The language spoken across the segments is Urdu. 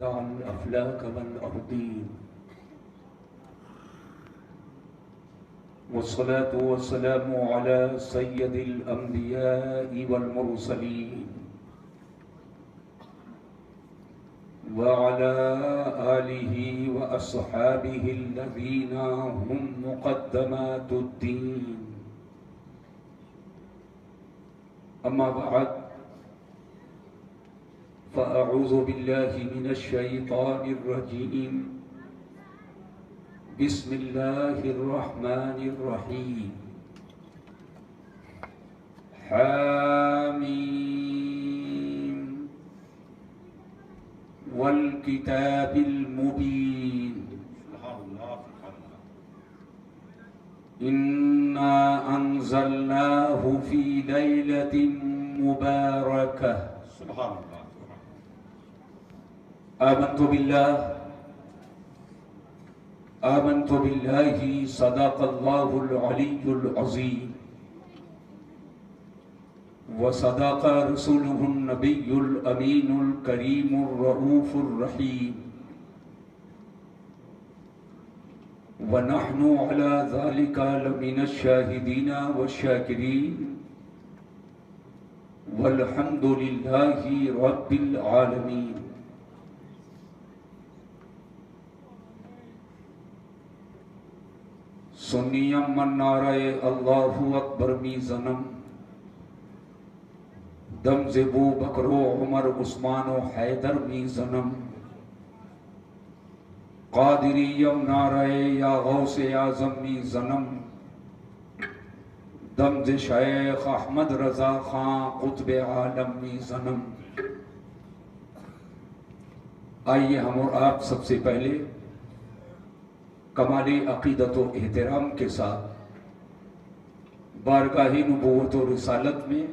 الأفلاك والأرضين والصلاة والسلام على سيد الأنبياء والمرسلين وعلى آله وأصحابه الذين هم مقدمات الدين. أما بعد فأعوذ بالله من الشيطان الرجيم. بسم الله الرحمن الرحيم. حاميم والكتاب المبين. إنا أنزلناه في ليلة مباركة. سبحان الله. آمنت بالله صدق الله العلي العظيم وصدق رسوله النبي الأمين الكريم الرؤوف الرحيم ونحن على ذلك لمن الشاهدين والشاكرين والحمد لله رب العالمين. سنیم من نعرہ اللہ اکبر می زنم دم زبو بکرو عمر عثمان و حیدر می زنم قادریم نعرہ یا غوث اعظم می زنم دم ز شیخ احمد رضا خان قطب عالم می زنم. آئیے ہم اور آپ سب سے پہلے کمال عقیدت و احترام کے ساتھ بارگاہ نبوت و رسالت میں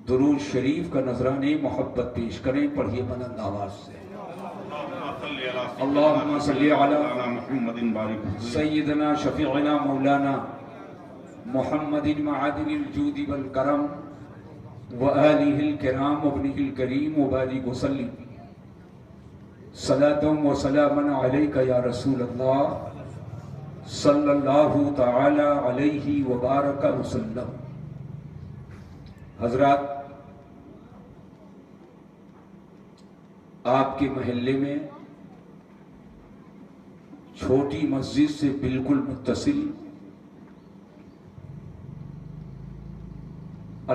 درود شریف کا نذرانے محبت پیش کریں. پڑھیے بلند آواز سے. اللہم صلی علی محمد سیدنا شفیعنا مولانا محمد معدن الجود والکرم وآلہ الکرام وابنہ الکریم وبارک وسلم. صلاۃ و سلام علیک یا رسول اللہ صلی اللہ تعالی علیہ وبارک وسلم. حضرات، آپ کے محلے میں چھوٹی مسجد سے بالکل متصل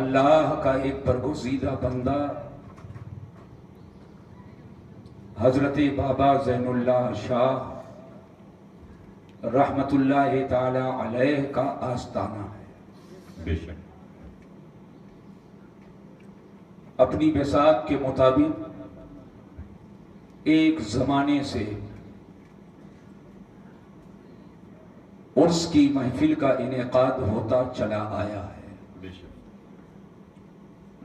اللہ کا ایک برگزیدہ بندہ حضرت بابا زین اللہ شاہ رحمت اللہ تعالی علیہ کا آستانہ ہے. بے شک اپنی بساط کے مطابق ایک زمانے سے عرس کی محفل کا انعقاد ہوتا چلا آیا ہے. بے شک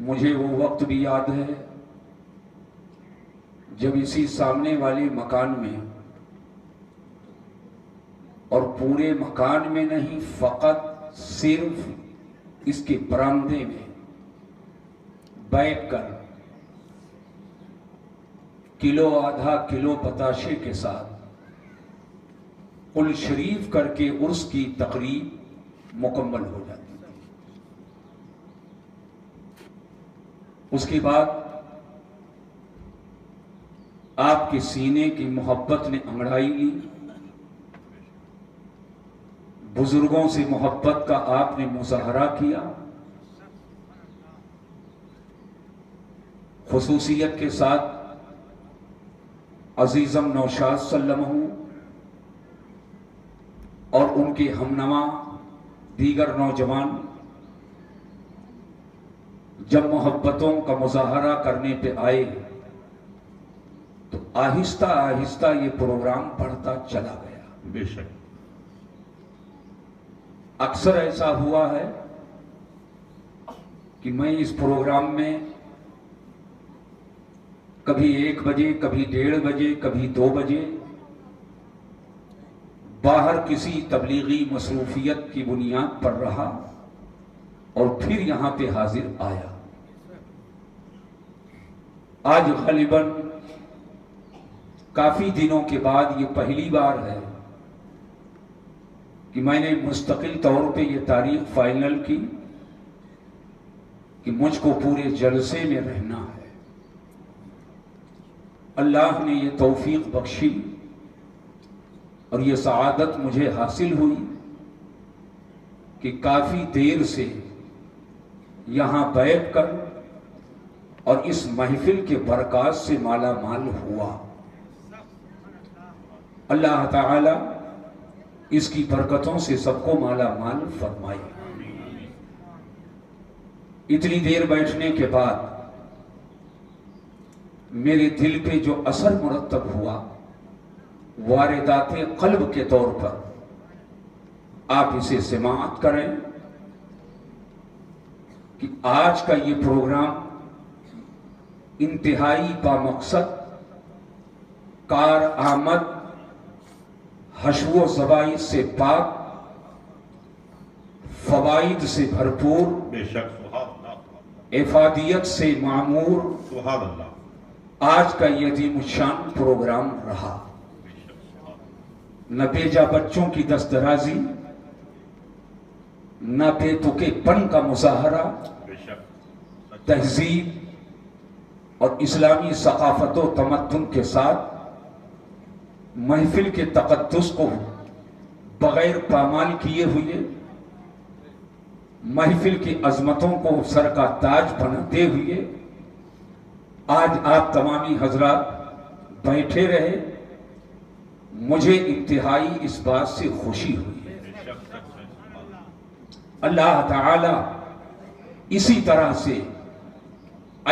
مجھے وہ وقت بھی یاد ہے جب اسی سامنے والے مکان میں، اور پورے مکان میں نہیں، فقط صرف اس کے برآمدے میں بیٹھ کر کلو آدھا کلو بتاشے کے ساتھ قل شریف کر کے عرس کی تقریب مکمل ہو جاتی تھی. اس کے بعد آپ کے سینے کی محبت نے انگڑائی لی. بزرگوں سے محبت کا آپ نے مظاہرہ کیا. خصوصیت کے ساتھ عزیزم نوشاد سلمہ اور ان کے ہمنوا دیگر نوجوان جب محبتوں کا مظاہرہ کرنے پہ آئے تو آہستہ آہستہ یہ پروگرام بڑھتا چلا گیا. بے شک اکثر ایسا ہوا ہے کہ میں اس پروگرام میں کبھی 1 بجے، کبھی 1:30 بجے، کبھی 2 بجے باہر کسی تبلیغی مصروفیت کی بنیاد پر رہا اور پھر یہاں پہ حاضر آیا. آج غالباً کافی دنوں کے بعد یہ پہلی بار ہے کہ میں نے مستقل طور پہ یہ تاریخ فائنل کی کہ مجھ کو پورے جلسے میں رہنا ہے. اللہ نے یہ توفیق بخشی اور یہ سعادت مجھے حاصل ہوئی کہ کافی دیر سے یہاں بیٹھ کر اور اس محفل کے برکات سے مالا مال ہوا. اللہ تعالی اس کی برکتوں سے سب کو مالا مال فرمائے. اتنی دیر بیٹھنے کے بعد میرے دل پہ جو اثر مرتب ہوا واردات قلب کے طور پر آپ اسے سماعت کریں کہ آج کا یہ پروگرام انتہائی بامقصد، کارآمد، حشو و زوائد سے پاک، فوائد سے بھرپور، بے شک افادیت سے معمور سبحان اللہ آج کا یہ عظیم الشان پروگرام رہا. نہ بیجا بچوں کی دسترازی، نہ بے تکے پن کا مظاہرہ، بے شک تہذیب اور اسلامی ثقافت و تمدن کے ساتھ محفل کے تقدس کو بغیر پامال کیے ہوئے، محفل کی عظمتوں کو سر کا تاج بناتے ہوئے آج آپ تمامی حضرات بیٹھے رہے. مجھے انتہائی اس بات سے خوشی ہوئی. اللہ تعالی اسی طرح سے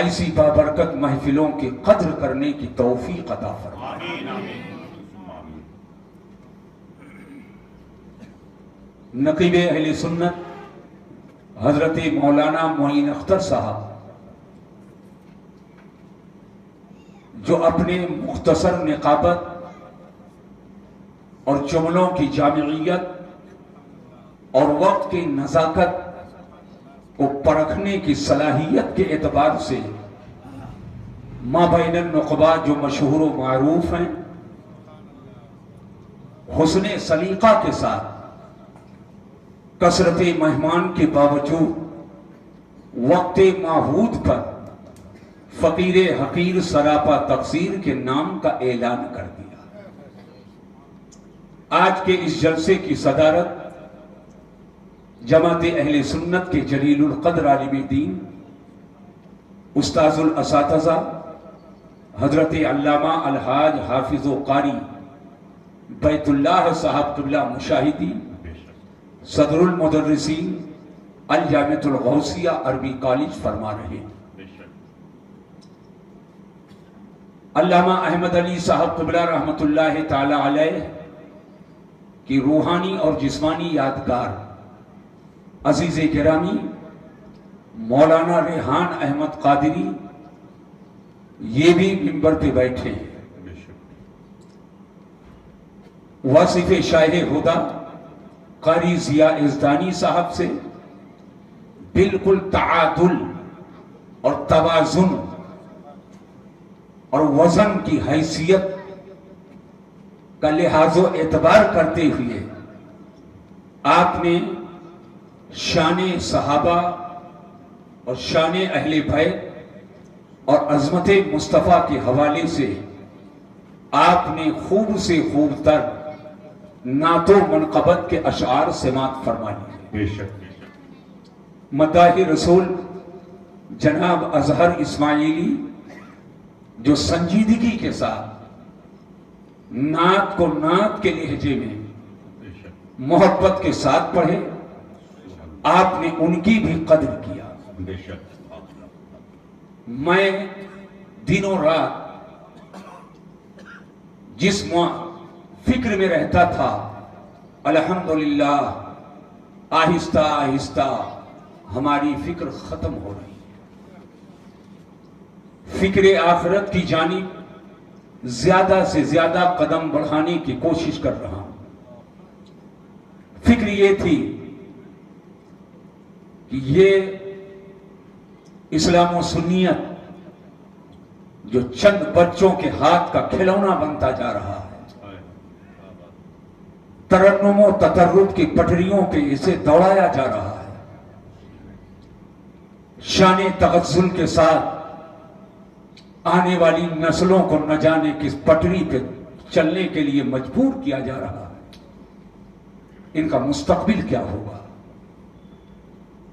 ایسی بابرکت محفلوں کی قدر کرنے کی توفیق عطا فرمائے. نقیب اہل سنت حضرت مولانا معین اختر صاحب جو اپنے مختصر نقابت اور جملوں کی جامعیت اور وقت کی نزاکت کو پرکھنے کی صلاحیت کے اعتبار سے مابین النقباء جو مشہور و معروف ہیں، حسن سلیقہ کے ساتھ کثرت مہمان کے باوجود وقت معہود پر فقیر حقیر سراپا تقصیر کے نام کا اعلان کر دیا. آج کے اس جلسے کی صدارت جماعت اہل سنت کے جلیل القدر عالم دین استاذ الاساتذہ حضرت علامہ الحاج حافظ و قاری بیت اللہ صاحب قبلہ مشاہدی، صدر المدرسین الجامعۃ الغوثیہ عربی کالج فرما رہے. علامہ احمد علی صاحب قبلہ رحمت اللہ تعالی علیہ کی روحانی اور جسمانی یادگار عزیز گرامی مولانا ریحان احمد قادری یہ بھی منبر پہ بیٹھے ہیں. واصف شاہ ہدیٰ قاری ضیاء یزدانی صاحب سے بالکل تعادل اور توازن اور وزن کی حیثیت کا لحاظ و اعتبار کرتے ہوئے آپ نے شان صحابہ اور شان اہل بیت اور عظمت مصطفیٰ کے حوالے سے آپ نے خوب سے خوب تر نعت و منقبت کے اشعار سماعت فرمائی. بے شک مداح رسول جناب اظہر اسماعیلی جو سنجیدگی کے ساتھ نعت کو نعت کے لہجے میں محبت کے ساتھ پڑھے، آپ نے ان کی بھی قدر کیا. بے شک میں دنوں رات جس فکر میں رہتا تھا، الحمدللہ آہستہ آہستہ ہماری فکر ختم ہو رہی ہے. فکر آخرت کی جانب زیادہ سے زیادہ قدم بڑھانے کی کوشش کر رہا ہوں. فکر یہ تھی کہ یہ اسلام و سنیت جو چند بچوں کے ہاتھ کا کھلونا بنتا جا رہا ہے، ترنم و تطرب کی پٹریوں پہ اسے دوڑایا جا رہا ہے، شان تغزل کے ساتھ آنے والی نسلوں کو نہ جانے کس پٹری پہ چلنے کے لیے مجبور کیا جا رہا ہے، ان کا مستقبل کیا ہوگا؟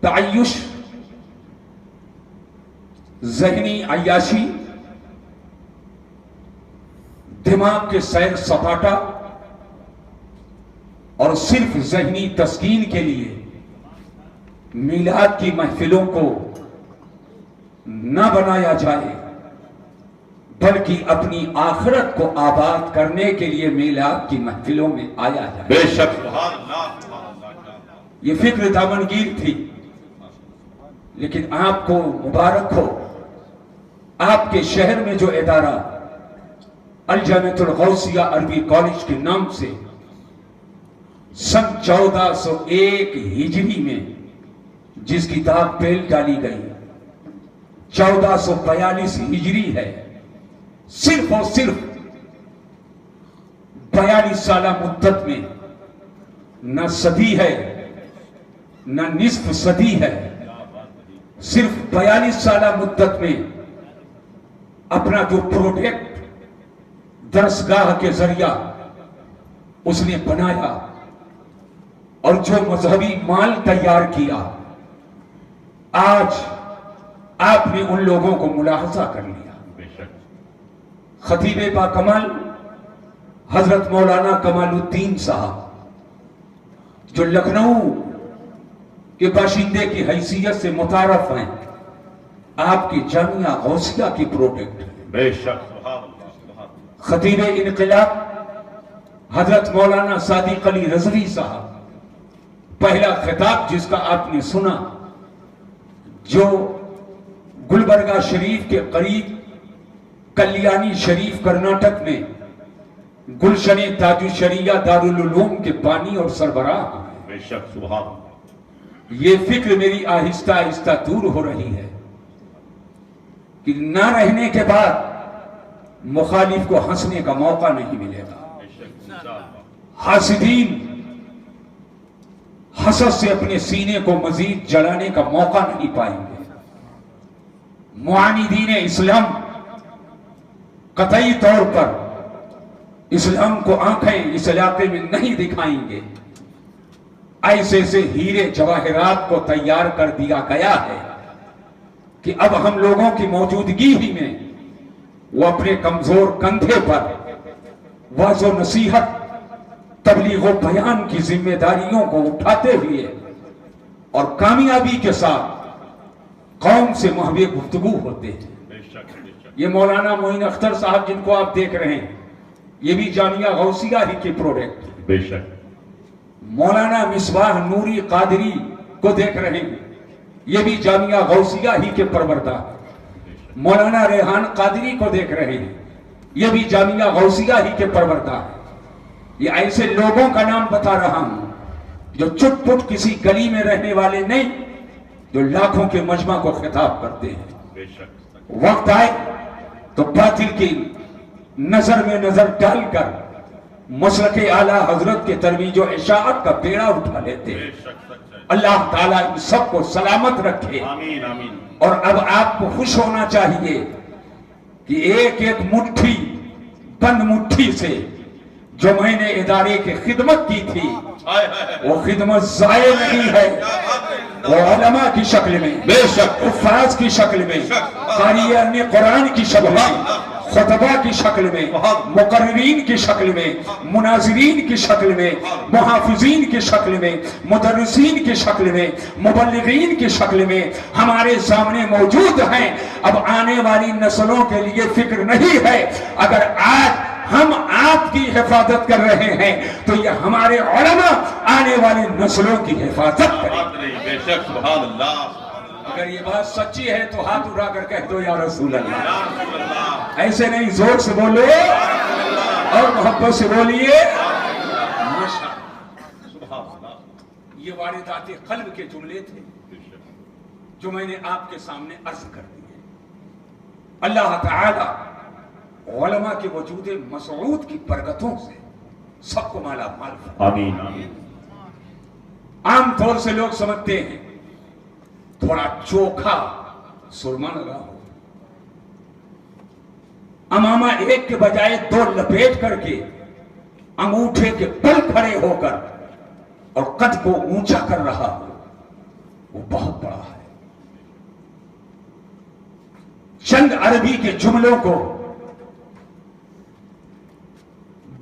تعیش، ذہنی عیاشی، دماغ کے سیر سپاٹا اور صرف ذہنی تسکین کے لیے میلاد کی محفلوں کو نہ بنایا جائے، بلکہ اپنی آخرت کو آباد کرنے کے لیے میلاد کی محفلوں میں آیا جائے۔ بے شک، سبحان اللہ۔ یہ فکر دامنگیر تھی، لیکن آپ کو مبارک ہو، آپ کے شہر میں جو ادارہ الجامعۃ الغوثیہ عربی کالج کے نام سے سن 1401 ہجری میں جس کی داغ پیل ڈالی گئی، 1442 ہجری ہے، صرف اور صرف 42 سالہ مدت میں نہ صدی ہے نہ نصف صدی ہے، صرف 42 سالہ مدت میں اپنا جو پروڈکٹ درسگاہ کے ذریعہ اس نے بنایا اور جو مذہبی مال تیار کیا، آج آپ نے ان لوگوں کو ملاحظہ کر لیا۔ خطیب باکمال حضرت مولانا کمال الدین صاحب جو لکھنؤ کے باشندے کی حیثیت سے متعارف ہیں، آپ کی جامعہ غوثیہ کی پروڈکٹ ہے۔ بے شک، سبحان اللہ۔ خطیب انقلاب حضرت مولانا صادق علی رضوی صاحب، پہلا خطاب جس کا آپ نے سنا، جو گلبرگہ شریف کے قریب کلیانی شریف کرناٹک میں گلشن تاج الشریعہ دارالعلوم کے بانی اور سربراہ ہیں۔ بے شک، سبحان اللہ۔ یہ فکر میری آہستہ آہستہ دور ہو رہی ہے کہ نہ رہنے کے بعد مخالف کو ہنسنے کا موقع نہیں ملے گا۔ بے شک، انشاءاللہ۔ حاسدین حسد سے اپنے سینے کو مزید جلانے کا موقع نہیں پائیں گے۔ معاندین اسلام قطعی طور پر اسلام کو آنکھیں اس علاقے میں نہیں دکھائیں گے۔ ایسے سے ہیرے جواہرات کو تیار کر دیا گیا ہے کہ اب ہم لوگوں کی موجودگی ہی میں وہ اپنے کمزور کندھے پر واعظ و نصیحت، تبلیغ و بیان کی ذمہ داریوں کو اٹھاتے ہوئے اور کامیابی کے ساتھ قوم سے محو گفتگو ہوتے ہیں۔ بے شک، بے شک۔ یہ مولانا معین اختر صاحب جن کو آپ دیکھ رہے ہیں، یہ بھی جامعہ غوثیہ ہی کی پروڈکٹ۔ بے شک۔ مولانا مصباح نوری قادری کو دیکھ رہے ہیں، یہ بھی جامعہ غوثیہ ہی کے پروردہ۔ مولانا ریحان قادری کو دیکھ رہے ہیں، یہ بھی جامعہ غوثیہ ہی کے پروردہ۔ یہ ایسے لوگوں کا نام بتا رہا ہوں جو چٹ پٹ کسی گلی میں رہنے والے نہیں، جو لاکھوں کے مجمع کو خطاب کرتے ہیں۔ بے شک۔ وقت آئے تو باطل کی نظر میں نظر ڈال کر مسلک اعلیٰ حضرت کے ترویج و اشاعت کا بیڑا اٹھا لیتے ہیں۔ بے شک، سچ ہے۔ اللہ تعالیٰ ان سب کو سلامت رکھے۔ آمین، آمین۔ اور اب آپ کو خوش ہونا چاہیے کہ ایک ایک مٹھی بند مٹھی سے جو میں نے ادارے کی خدمت کی تھی، وہ خدمت ضائع نہیں ہے۔ وہ علماء کی شکل میں، بے شک، حفاظ کی شکل میں، قاریان قرآن کی شکل میں، خطبہ کی شکل میں، مقررین کی شکل میں، مناظرین کی شکل میں، محافظین کی شکل میں، مدرسین کی شکل میں، مبلغین کی شکل میں ہمارے سامنے موجود ہیں۔ اب آنے والی نسلوں کے لیے فکر نہیں ہے۔ اگر آج ہم آپ کی حفاظت کر رہے ہیں تو یہ ہمارے علماء آنے والی نسلوں کی حفاظت کریں۔ بے شک، سبحان اللہ۔ اگر یہ بات سچی ہے تو ہاتھ اٹھا کر کہہ دو یا رسول اللہ۔ یا رسول اللہ۔ ایسے نہیں، زور سے بولو اور محبت سے بولیے ماشاءاللہ۔ سبحان اللہ۔ یہ واردات قلب کے جملے تھے بے شک۔ جو میں نے آپ کے سامنے عرض کر دیے۔ اللہ تعالی علماء کے وجود مسعود کی برکتوں سے سب کو مالا مال فرمائے۔ آمین۔ عام طور سے لوگ سمجھتے ہیں تھوڑا چوکھا سرما لگا ہو، امامہ ایک کے بجائے دو لپیٹ کر کے انگوٹھے کے بل کھڑے ہو کر اور قد کو اونچا کر رہا ہو، وہ بہت بڑا ہے۔ چند عربی کے جملوں کو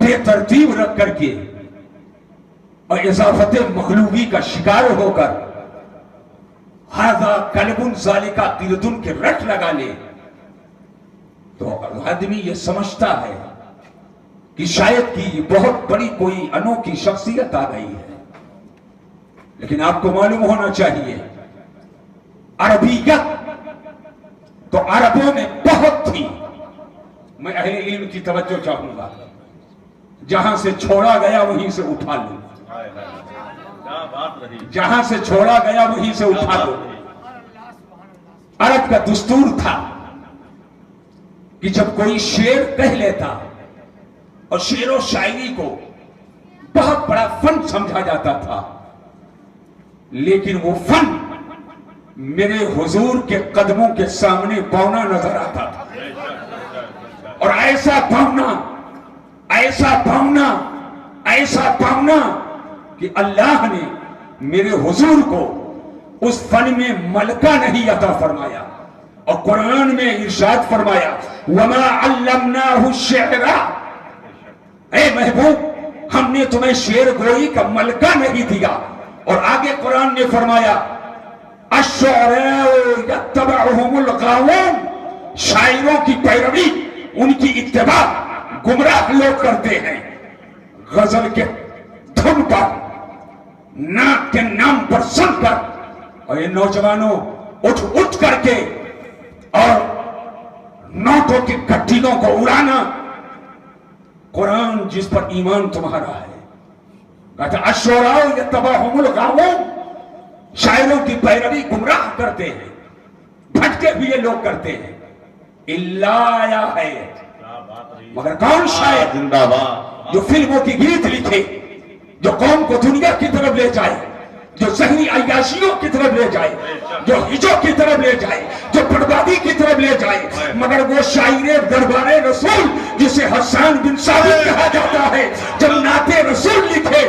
بے ترتیب رکھ کر کے اور اضافت مخلوقی کا شکار ہو کر ہذا کلب ذالکا قردن کے رٹ لگا لے تو آدمی یہ سمجھتا ہے کہ شاید کی بہت بڑی کوئی انوکھی شخصیت آ گئی ہے، لیکن آپ کو معلوم ہونا چاہیے عربیت تو عربوں میں بہت تھی۔ میں اہل علم کی توجہ چاہوں گا، جہاں سے چھوڑا گیا وہیں سے اٹھا لوں، کیا بات رہی، جہاں سے چھوڑا گیا وہیں سے اٹھا لو۔ عرب کا دستور تھا کہ جب کوئی شعر کہہ لیتا، اور شعر و شاعری کو بہت بڑا فن سمجھا جاتا تھا، لیکن وہ فن میرے حضور کے قدموں کے سامنے بونا نظر آتا تھا، اور ایسا بونا، ایسا بونا، ایسا بونا کہ اللہ نے میرے حضور کو اس فن میں ملکہ نہیں عطا فرمایا، اور قرآن میں ارشاد فرمایا وَمَا عَلَّمْنَاهُ الشِّعْرَ، اے محبوب ہم نے تمہیں شعر گوئی کا ملکہ نہیں دیا۔ اور آگے قرآن نے فرمایا الشُّعَرَاءُ يَتَّبَعُهُمُ الْغَاوُونَ، شاعروں کی پیروی، ان کی اتباع گمراہ لوگ کرتے ہیں۔ غزل کے دھن پر، نعت کے نام پر سن کر، اور یہ نوجوانوں اٹھ اٹھ کر کے اور نوٹوں کی گٹھیوں کو اڑانا، قرآن جس پر ایمان تمہارا ہے کہتا الشعراء یتبعہم الغاوون، شاعروں کی پیروی گمراہ کرتے ہیں، بھٹکے ہوئے لوگ کرتے ہیں۔ اللہ آیا ہے، مگر کون شاعر زندہ باد، جو فلموں کی گیت لکھے، جو قوم کو دنیا کی طرف لے جائے، جو ذہنی عیاشیوں کی طرف لے جائے، جو ہجوں کی طرف لے جائے، جو بربادی کی طرف لے جائے، مگر وہ شاعر دربار رسول جسے حسان بن ثابت کہا جاتا ہے، جب نعت رسول لکھے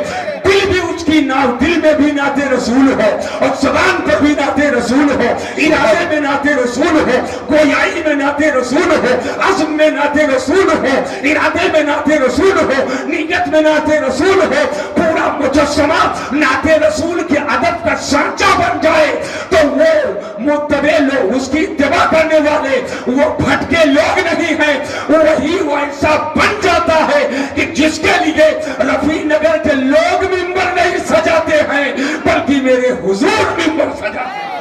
دل بھی اس کی دل میں بھی نعت رسول ہو، اور زبان پر بھی نعت رسول ہو، ارادے میں نعت رسول ہو، گویائی میں نعت رسول ہو، عزم میں نعت رسول ہو، ارادے میں نعت رسول ہو، نیت میں نعت رسول ہو، پورا مجسمہ نعت رسول کے ادب کا سانچہ بن جائے تو وہ متبع لوگ، اس کی اتباع کرنے والے وہ بھٹکے لوگ نہیں ہیں، وہی وہ ایسا بن جاتا ہے کہ جس کے لیے رفیع نگر کے لوگ ممبر نہیں سجاتے ہیں بلکہ میرے حضور ممبر سجاتے ہیں۔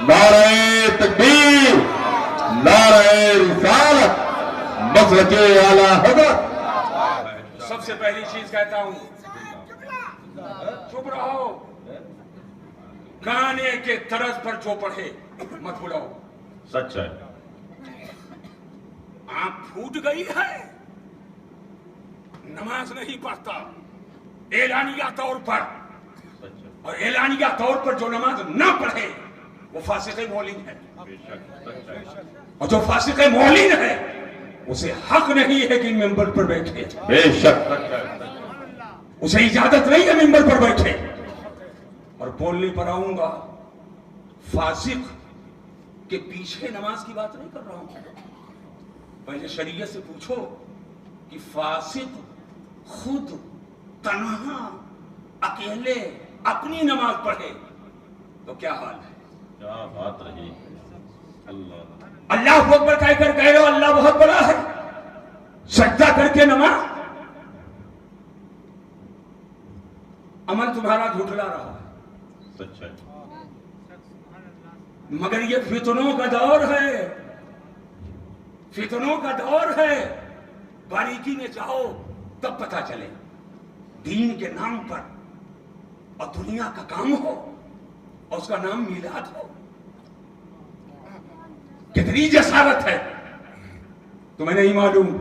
نعرہ تکبیر، نعرہ رسالت، مسلک اعلی حضرت۔ سب سے پہلی چیز کہتا ہوں چپ رہو، گانے کے طرز پر جو پڑھے مت بلاؤ۔ سچ ہے، آنکھ پھوٹ گئی ہے، نماز نہیں پڑھتا اعلانیہ طور پر، سچ ہے، اور اعلانیہ طور پر جو نماز نہ پڑھے وہ فاسق معلن ہے، بے شک سچ ہے، اور جو فاسق معلن ہے اسے حق نہیں ہے کہ ممبر پر بیٹھے، بے شک سچ ہے، اسے اجازت نہیں ہے ممبر پر بیٹھے۔ اور بولنے پر آؤں گا، فاسق کے پیچھے نماز کی بات نہیں کر رہا ہوں، پہلے شریعت سے پوچھو کہ فاسق خود تنہا اکیلے اپنی نماز پڑھے تو کیا حال ہے؟ کیا بات رہی، اللہ اللہ اکبر کہہ کر کہہ رہے ہو اللہ بہت بڑا ہے، سجدہ کر کے نماز، عمل تمہارا جھٹلا رہا ہے۔ سچ ہے، مگر یہ فتنوں کا دور ہے، فتنوں کا دور ہے، باریکی میں جاؤ تب پتہ چلے۔ دین کے نام پر اور دنیا کا کام ہو اور اس کا نام میلاد ہو، کتنی جسارت ہے تمہیں نہیں معلوم.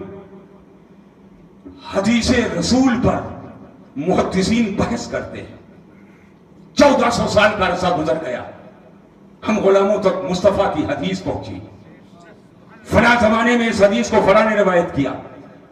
حدیث رسول پر محدثین بحث کرتے ہیں. 1400 سال کا عرصہ گزر گیا, ہم غلاموں تک مصطفیٰ کی حدیث پہنچی. فلاں زمانے میں اس حدیث کو فلاں نے روایت کیا,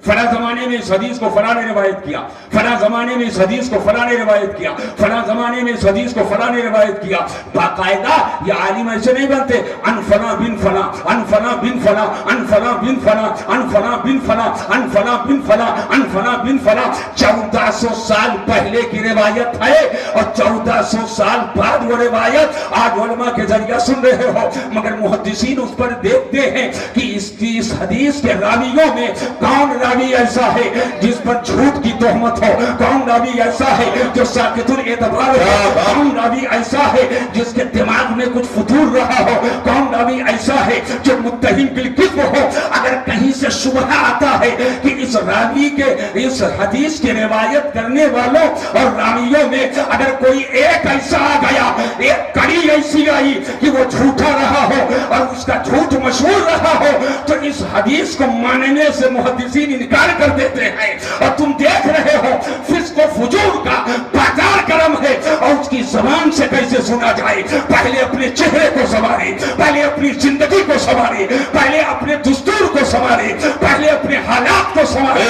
فلاں زمانے میں اس حدیث کو فلاں نے روایت کیا, فلاں زمانے میں اس حدیث کو فلاں نے روایت کیا, فلاں زمانے میں اس حدیث کو فلاں نے روایت کیا. باقاعدہ یہ عالم ایسے نہیں بنتے ان فلاں بن فلاں, ان فلاں بن فلاں, ان فلاں بن فلاں, ان فلاں بن فلاں, ان فلاں بن فلاں, ان فلاں بن فلاں. 1400 سال پہلے کی روایت ہے اور 1400 سال بعد وہ روایت آج علماء کے ذریعہ سن رہے ہو, مگر محدثین اس پر دیکھتے ہیں کہ اس حدیث کے راویوں میں کون راوی ایسا ہے جس پر جھوٹ کی تہمت ہو, کون راوی ایسا ہے جو ساقط الاعتبار ہو, کون راوی ایسا ہے جس کے دماغ میں کچھ فطور رہا ہو, کون راوی ایسا ہے جو متہم بالکذب ہو. اگر کہیں سے شبہ آتا ہے کہ اس راوی کے اس حدیث کی روایت کرنے والوں اور راویوں میں اگر کوئی ایک ایسا آ گیا, ایک کڑی ایسی آئی کہ وہ جھوٹا رہا ہو اور اس کا جھوٹ مشہور رہا ہو, تو اس حدیث کو ماننے سے محدثین انکار کر دیتے ہیں. اور تم دیکھ رہے ہو فسق و فجور کا بازار گرم ہے اور اس کی زبان سے کیسے سنا جائے. پہلے اپنے چہرے کو سنوارے, پہلے اپنی زندگی کو سنوارے, پہلے اپنے دستور کو سنوارے, پہلے اپنے حالات کو سنوارے.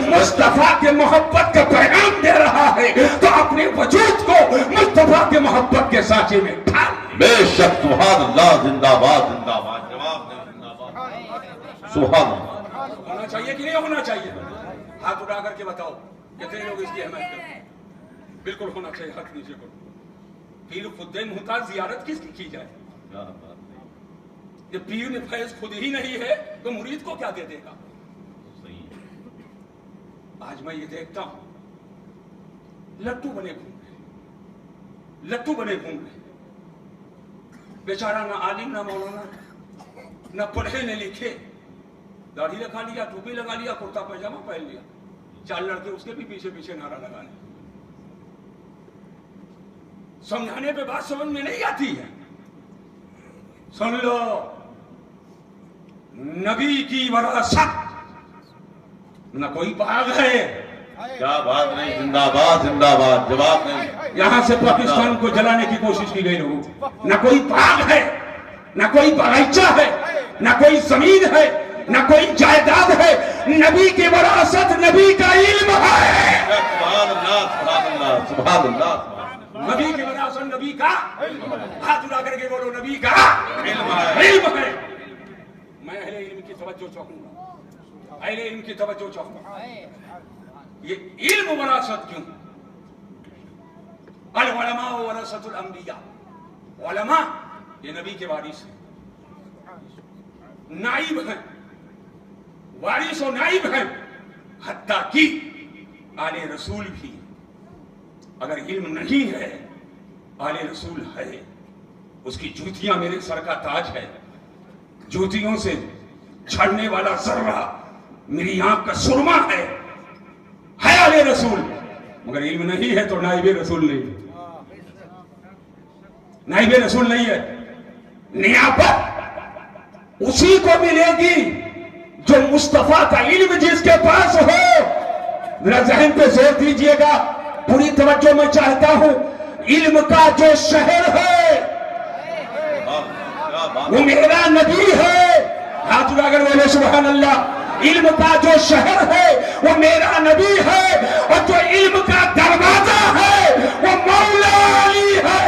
مصطفیٰ کے محبت کا پیغام دے رہا ہے تو اپنے وجود کو مصطفیٰ کے محبت کے سانچے میں ڈال. بے شک سبحان اللہ, زندہ باد زندہ باد, جواب دے زندہ باد, سبحان اللہ. ہونا چاہیے کہ نہیں ہونا چاہیے؟ ہاتھ اٹھا کر کے بتاؤ کتنے لوگ اس کی احمد کرتے ہیں؟ بالکل ہونا چاہیے, حق نیچے کرو. پیر خود محتاج زیارت کس کی جائے؟ جب پیر میں فیض خود ہی نہیں ہے تو مرید کو کیا دے دے گا؟ آج میں یہ دیکھتا ہوں لٹو بنے گھوم رہے, لٹو بنے گھوم رہے, بیچارہ نہ عالم نہ مولانا, نہ پڑھے نہ لکھے, داڑھی لگا لیا, ٹوپی لگا لیا, کرتا پائجامہ پہن لیا, 4 لڑکے اس کے بھی پیچھے پیچھے نعرہ لگانے. سمجھانے پہ بات سمجھ میں نہیں آتی ہے. سن لو, نبی کی وراثت نہ کوئی باغ ہے. کیا بات نہیں, زندہ باد زندہ باد, جواب نہیں. یہاں سے پاکستان کو جلانے کی کوشش کی گئی لوگوں. نہ کوئی باغ ہے, نہ کوئی باغیچہ ہے, نہ کوئی زمین ہے, نہ کوئی جائیداد ہے. نبی کی وراثت نبی کا علم ہے. سبحان اللہ سبحان اللہ سبحان اللہ. نبی کی وراثت نبی کا, ہاتھ اٹھا کر کے بولو نبی کا علم ہے. میں اہل علم کی توجہ چاہوں گا, اہل علم کی توجہ چاہوں گا. یہ علم وراثت کیوں؟ العلماء ورثۃ الانبیاء, علماء یہ نبی کے وارث ہیں, نائب ہیں, وارث و نائب ہیں. حتیٰ کہ آل رسول بھی اگر علم نہیں ہے, آل رسول ہے, اس کی جوتیاں میرے سر کا تاج ہے, جوتیوں سے چھڑنے والا ذرہ میری آنکھ کا سرما ہے آل رسول. مگر علم نہیں ہے تو نائب رسول نہیں, نائب رسول نہیں ہے. نیابت اسی کو ملے گی جو مصطفیٰ کا علم جس کے پاس ہو. میرا ذہن پہ زور دیجئے گا, پوری توجہ میں چاہتا ہوں. علم کا جو شہر ہے وہ میرا نبی ہے. ہاتھ اٹھا کر بولے سبحان اللہ. علم کا جو شہر ہے وہ میرا نبی ہے, اور جو علم کا دروازہ ہے وہ مولا علی ہے.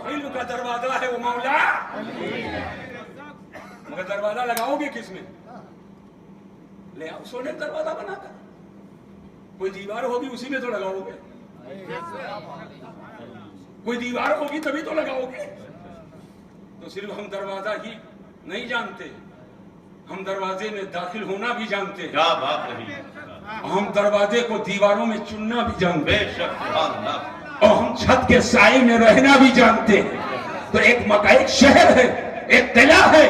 علم کا دروازہ ہے وہ مولا. مگر دروازہ لگاؤ گے کس میں؟ لے آؤ سونے دروازہ بنا کر, کوئی دیوار ہوگی اسی میں تو لگاؤ گے, کوئی دیوار ہوگی تبھی تو لگاؤ گے. تو صرف ہم دروازہ ہی نہیں جانتے, ہم دروازے میں داخل ہونا بھی جانتے ہیں. کیا بات نہیں, ہم دروازے کو دیواروں میں چننا بھی جانتے بے ہیں, شک سبحان اللہ. اور ہم چھت کے سائے میں رہنا بھی جانتے ہیں. تو ایک شہر ہے, ایک قلعہ ہے,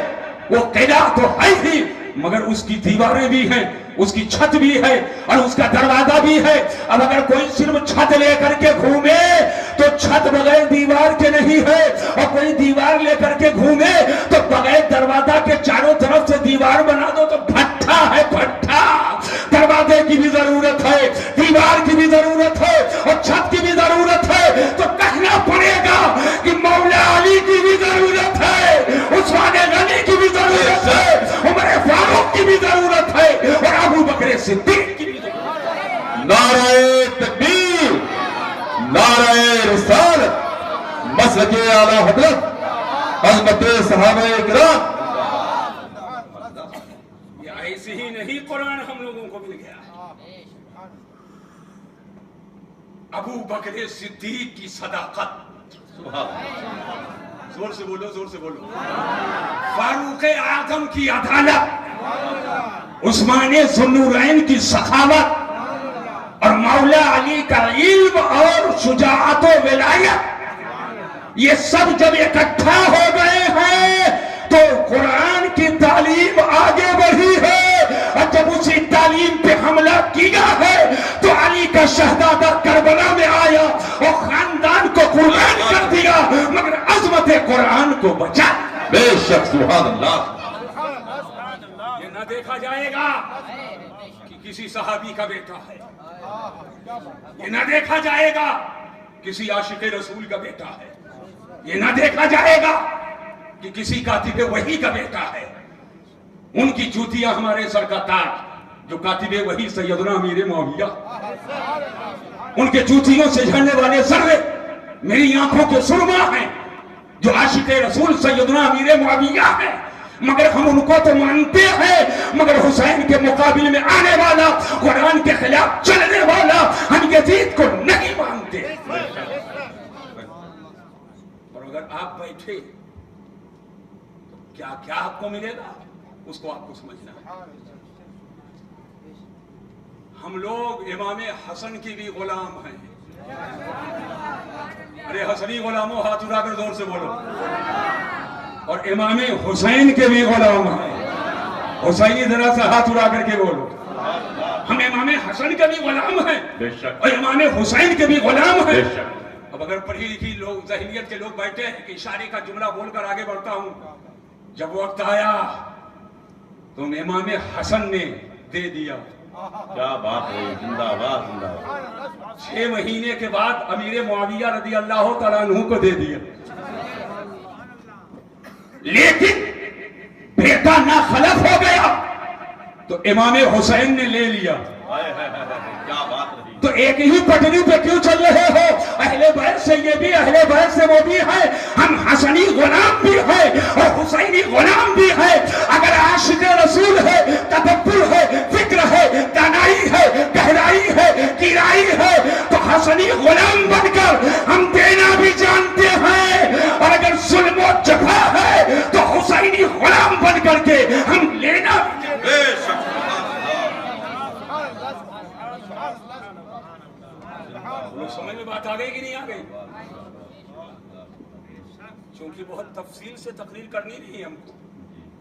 وہ قلعہ تو ہے ہی مگر اس کی دیواریں بھی ہیں, اس کی چھت بھی ہے اور اس کا دروازہ بھی ہے. اب اگر کوئی صرف چھت لے کر کے گھومے تو چھت بغیر دیوار کے نہیں ہے, اور کوئی دیوار لے کر کے گھومے تو بغیر دروازہ کے چاروں طرف سے دیوار بنا دو تو بھٹا ہے بھٹا. دروازے کی بھی ضرورت ہے, دیوار کی بھی ضرورت ہے, اور چھت کی بھی ضرورت ہے. تو کہنا پڑے گا کہ مولا علی کی بھی ضرورت ہے, عثمان غنی کی بھی ضرورت ہے, عمر فاروق کی بھی ضرورت ہے, اور ابو بکر صدیق کی بھی ضرورت ہے. نعرہ تکبیر, نعرہ رسالت, مسلک اعلی حضرت عظمت صحابہ کرام. یہ ایسے ہی نہیں قرآن ہم لوگوں کو مل گیا. ابو بکر صدیق کی صداقت, زور سے بولو زور سے بولو, فاروق اعظم کی عدالت, عثمان ذوالنورین کی سخاوت, اور مولا علی کا علم اور شجاعت و ولایت, یہ سب جب اکٹھا ہو گئے ہیں تو قرآن کی تعلیم آگے بڑھی ہے. اور جب اسی تعلیم پہ حملہ کیا ہے تو علی کا شہزادہ کربلا میں آیا اور خاندان کو قربان کر دیا, مگر عظمت قرآن کو بچا. بے شک سبحان اللہ. یہ نہ دیکھا جائے گا کہ کسی صحابی کا بیٹا ہے, یہ نہ دیکھا جائے گا کسی عاشق رسول کا بیٹا ہے, یہ نہ دیکھا جائے گا کہ کسی کاتب وحی کا بیٹا ہے. ان کی جوتیاں ہمارے سر کا تاج, جو کاتب وحی سیدنا امیر معاویہ, ان کے جوتیوں سے جھڑنے والے ذرے میری آنکھوں کے سرما ہیں, جو عاشق رسول سیدنا امیر معاویہ ہیں. مگر ہم ان کو تو مانتے ہیں, مگر حسین کے مقابل میں آنے والا, قرآن کے خلاف چلنے والا ہم یزید کو نہیں مانتے. اور اگر آپ بیٹھے تو کیا کیا آپ کو ملے گا, اس کو آپ کو سمجھنا ہے. ہم لوگ امام حسن کی بھی غلام ہیں. ارے حسنی غلاموں ہاتھ اٹھا کر زور سے بولو. اور امام حسین کے بھی غلام ہیں. حسینی ذرا سا ہاتھ اٹھا کر کے بولو. ہم امام حسن کے بھی غلام ہیں اور امام حسین کے بھی غلام ہیں. اب اگر پڑھی لکھی لوگ, ذہنیت کے لوگ بیٹھے ہیں کہ اشارے کا جملہ بول کر آگے بڑھتا ہوں, جب وقت آیا تو امام حسن نے دے دیا. کیا بات ہے, زندہ باد زندہ باد. 6 مہینے کے بعد امیر معاویہ رضی اللہ تعالیٰ عنہ کو دے دیا. لیکن بیٹا ناخلف ہو گیا تو امام حسین نے لے لیا. کیا بات رہی. تو ایک ہی پٹری پہ کیوں چل رہے ہو؟ اہل بیت سے یہ بھی, اہل بیت سے وہ بھی ہے. ہم حسنی غلام بھی ہے اور حسینی غلام بھی ہے. اگر عاشق رسول ہے, تدبر ہے, فکر ہے, دانائی ہے, گہرائی ہے, گہرائی ہے, تو حسنی غلام بن کر ہم دینا بھی جانتے ہیں. اور اگر ظلم و جفا ہے تو حسینی غلام بن کر کے ہم لینا بھی جانتے ہیں. سمجھ میں بات آ گئی کہ نہیں آ گئی؟ چونکہ بہت تفصیل سے تقریر کرنی نہیں ہے ہم کو,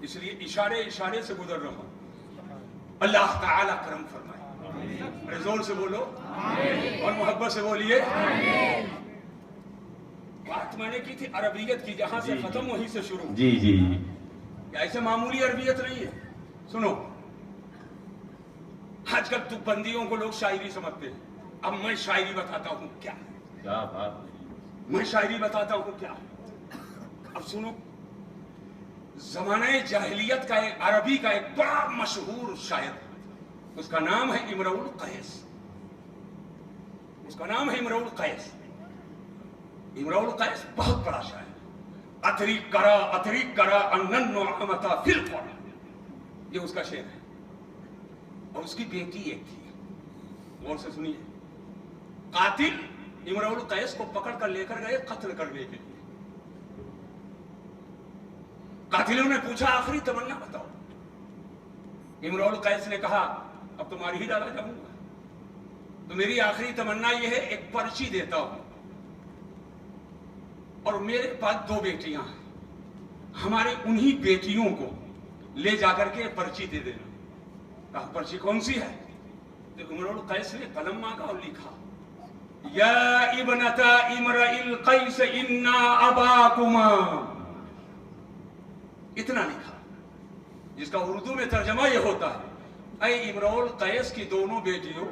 اس لیے اشارے اشارے سے گزر رہا ہوں. اللہ تعالیٰ کرم فرمائے. زور سے بولو اور محبت سے بولیے. بات میں نے کی تھی عربیت کی, جہاں سے ختم وہیں سے شروع. جی جی ایسے معمولی عربیت نہیں ہے. سنو, آج کل تو بندیوں کو لوگ شاعری سمجھتے ہیں. اب میں شاعری بتاتا ہوں کیا ہے. کیا بات رہی. میں شاعری بتاتا ہوں کیا ہے. اب سنو, زمانہ جاہلیت کا ایک عربی کا ایک بڑا مشہور شاعر, اس کا نام ہے امرؤ القیس. اس کا نام ہے امرؤ القیس. امرؤ القیس بہت بڑا شاعر. اتریک کرا انن نعمتا فی القرآن, یہ اس کا شعر ہے. اور اس کی بیٹی ایک تھی, غور سے سنیے. قاتل امرؤ القیس کو پکڑ کر لے کر گئے قتل کرنے کے لیے. قاتلوں نے پوچھا آخری تمنا بتاؤ. امرؤ القیس نے کہا اب تمہاری ہی ڈالا جاؤں گا, تو میری آخری تمنا یہ ہے ایک پرچی دیتا ہوں, اور میرے پاس 2 بیٹیاں ہیں, ہمارے انہی بیٹیوں کو لے جا کر کے پرچی دے دینا. کہا پرچی کون سی ہے؟ تو امرؤ القیس نے قلم مانگا اور لکھا یا ابنتا امرئ القیس انا اباکما، اتنا لکھا، جس کا اردو میں ترجمہ یہ ہوتا ہے اے امرؤ القیس کی دونوں بیٹیوں،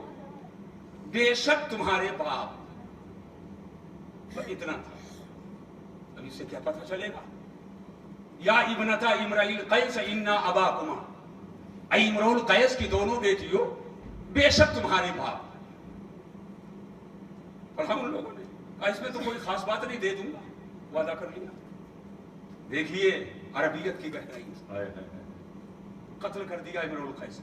بے شک تمہارے باپ. تو اتنا تھا. اب اس سے کیا پتہ چلے گا؟ یا ابنتا امرئ القیس انا اباکما، اے امرؤ القیس کی دونوں بیٹیوں، بے شک تمہارے باپ. پڑھا ان لوگوں نے، اس میں تو کوئی خاص بات نہیں، دے دوں گا، وعدہ کر لیا. دیکھیے عربیت کی گہرائی، قتل کر دیا امرؤ القیس،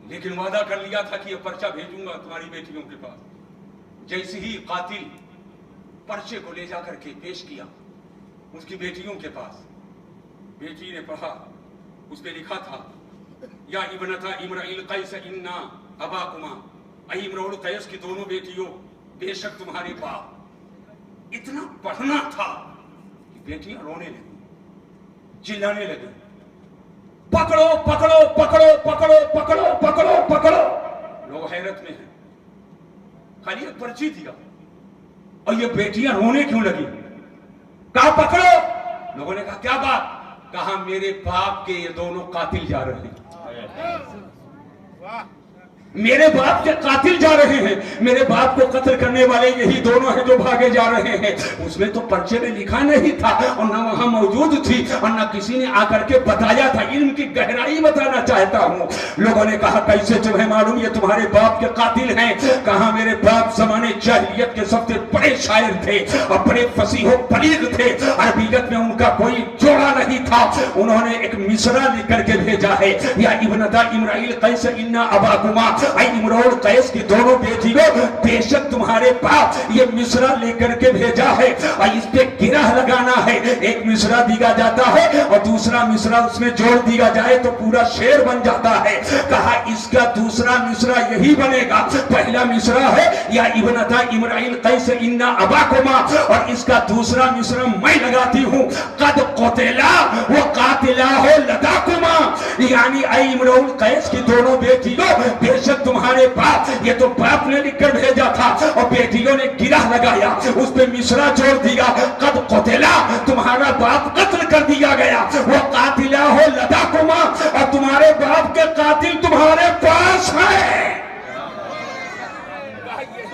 لیکن وعدہ کر لیا تھا کہ یہ پرچہ بھیجوں گا تمہاری بیٹیوں کے پاس. جیسے ہی قاتل پرچے کو لے جا کر کے پیش کیا اس کی بیٹیوں کے پاس، بیٹی نے پڑھا، اس پہ لکھا تھا یا ابنتا امرئ القیس انا اباکما، اے امرؤ القیس کی دونوں بیٹیوں، بے شک تمہارے باپ. اتنا پڑھنا تھا کہ بیٹیاں رونے لگی، چلانے لگی، پکڑو پکڑو پکڑو پکڑو پکڑو پکڑو پکڑو. لوگ حیرت میں ہیں، خالی ایک پرچی دیا اور یہ بیٹیاں رونے کیوں لگی؟ کہا پکڑو. لوگوں نے کہا کیا بات؟ کہا میرے باپ کے یہ دونوں قاتل جا رہے ہیں، میرے باپ کے قاتل جا رہے ہیں، میرے باپ کو قتل کرنے والے یہی دونوں ہیں جو بھاگے جا رہے ہیں. اس میں تو پرچے میں لکھا نہیں تھا اور نہ وہاں موجود تھی اور نہ کسی نے آ کر کے بتایا تھا. علم کی گہرائی بتانا چاہتا ہوں. لوگوں نے کہا کیسے تمہیں معلوم یہ تمہارے باپ کے قاتل ہیں؟ کہا میرے باپ زمانے جاہلیت کے سب سے بڑے شاعر تھے اور بڑے فصیح و بلیغ تھے، عربیت میں ان کا کوئی جوڑا نہیں تھا. انہوں نے ایک مصرع لکھ کر کے بھیجا ہے یا ابنتا امرئ القیس انا اباکما، اے امرؤ القیس کی دونوں بیٹیوں، بے شک تمہارے باپ. یہ مصرع لے کر کے بھیجا ہے اور اس پہ گرہ لگانا ہے. ایک مصرع دیا جاتا ہے اور دوسرا مصرع اس میں جوڑ دیا جائے تو پورا شعر بن جاتا ہے. کہا اس کا دوسرا مصرع یہی بنے گا. پہلا مصرع ہے یا ابنتا امرئ القیس انا اباکما اور اس کا دوسرا مصرع میں لگاتی ہوں قد قتلا وقاتلاه لداکما، یعنی اے امرؤ القیس کی دونوں بیٹیوں، بے شک تمہارے باپ. یہ تو باپ نے لکھ کر بھیجا تھا اور بیٹیوں نے گرہ لگایا، اس پہ مصرع جوڑ دیا قد قتلا، تمہارا باپ قتل کر دیا گیا، وہ قاتلہ ہو لداکما، اور تمہارے باپ کے قاتل تمہارے پاس ہیں.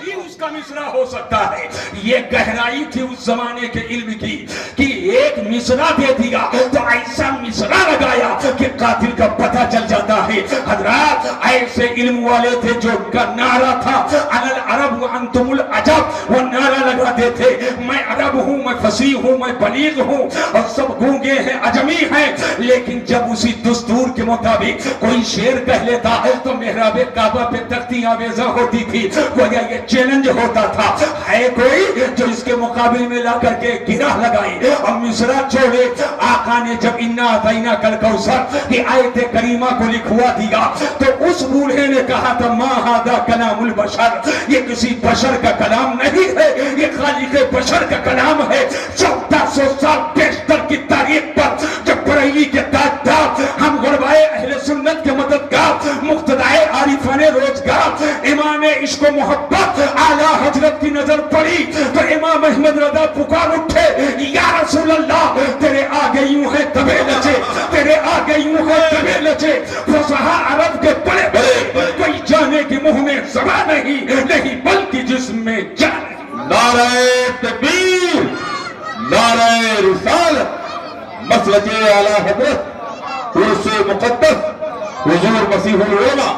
یہی اس کا مصرع ہو سکتا ہے. یہ گہرائی تھی اس زمانے کے علم کی کہ ایک مصرع دے دیا تو ایسا مصرع لگایا کہ قاتل کا پتہ چل جاتا ہے. حضرات ایسے علم والے تھے جو کا نعرہ تھا انا العرب وانتم العجب، وہ نعرہ لگاتے تھے میں عرب ہوں، میں فصیح ہوں، میں بلیغ ہوں اور سب گونگے ہیں، عجمی ہیں. لیکن جب اسی دستور کے مطابق کوئی شعر کہہ لیتا تو محراب کعبہ پہ تختی آویزہ ہوتی تھی. گویا یہ چیلنج ہوتا تھا ہے کوئی جو اس کے مقابل میں لا کر کے گرہ لگائے اور مصرع چھوڑے. آقا نے جب انا اعطیناک کل کوثر کی آیت کریمہ کو لکھوا دیا تو اس بوڑھے نے کہا تھا ما ھذا کلام البشر، یہ کسی بشر کا کلام نہیں ہے، یہ خالق بشر کا کلام ہے. 1400 سال بیشتر کی تاریخ پر جب بریلی کے تاجدار، ہم غربائے اہل سنت کے مددگار، مقتدائے عارفان روزگار، امام عشق و محبت اعلیٰ حضرت کی نظر پڑی تو امام احمد رضا پکار اٹھے یا رسول اللہ تیرے آگے یوں ہے دبے لچے، تیرے آگے یوں ہے دبے لچے. فصحا عرب کے بڑے بڑے کوئی جانے کی منہ میں زبان نہیں بلکہ جسم میں جان. نعرہ تکبیر، نعرہ رسالت، مسلک اعلیٰ حضرت عرس مقدس حضور مسیح العلماء.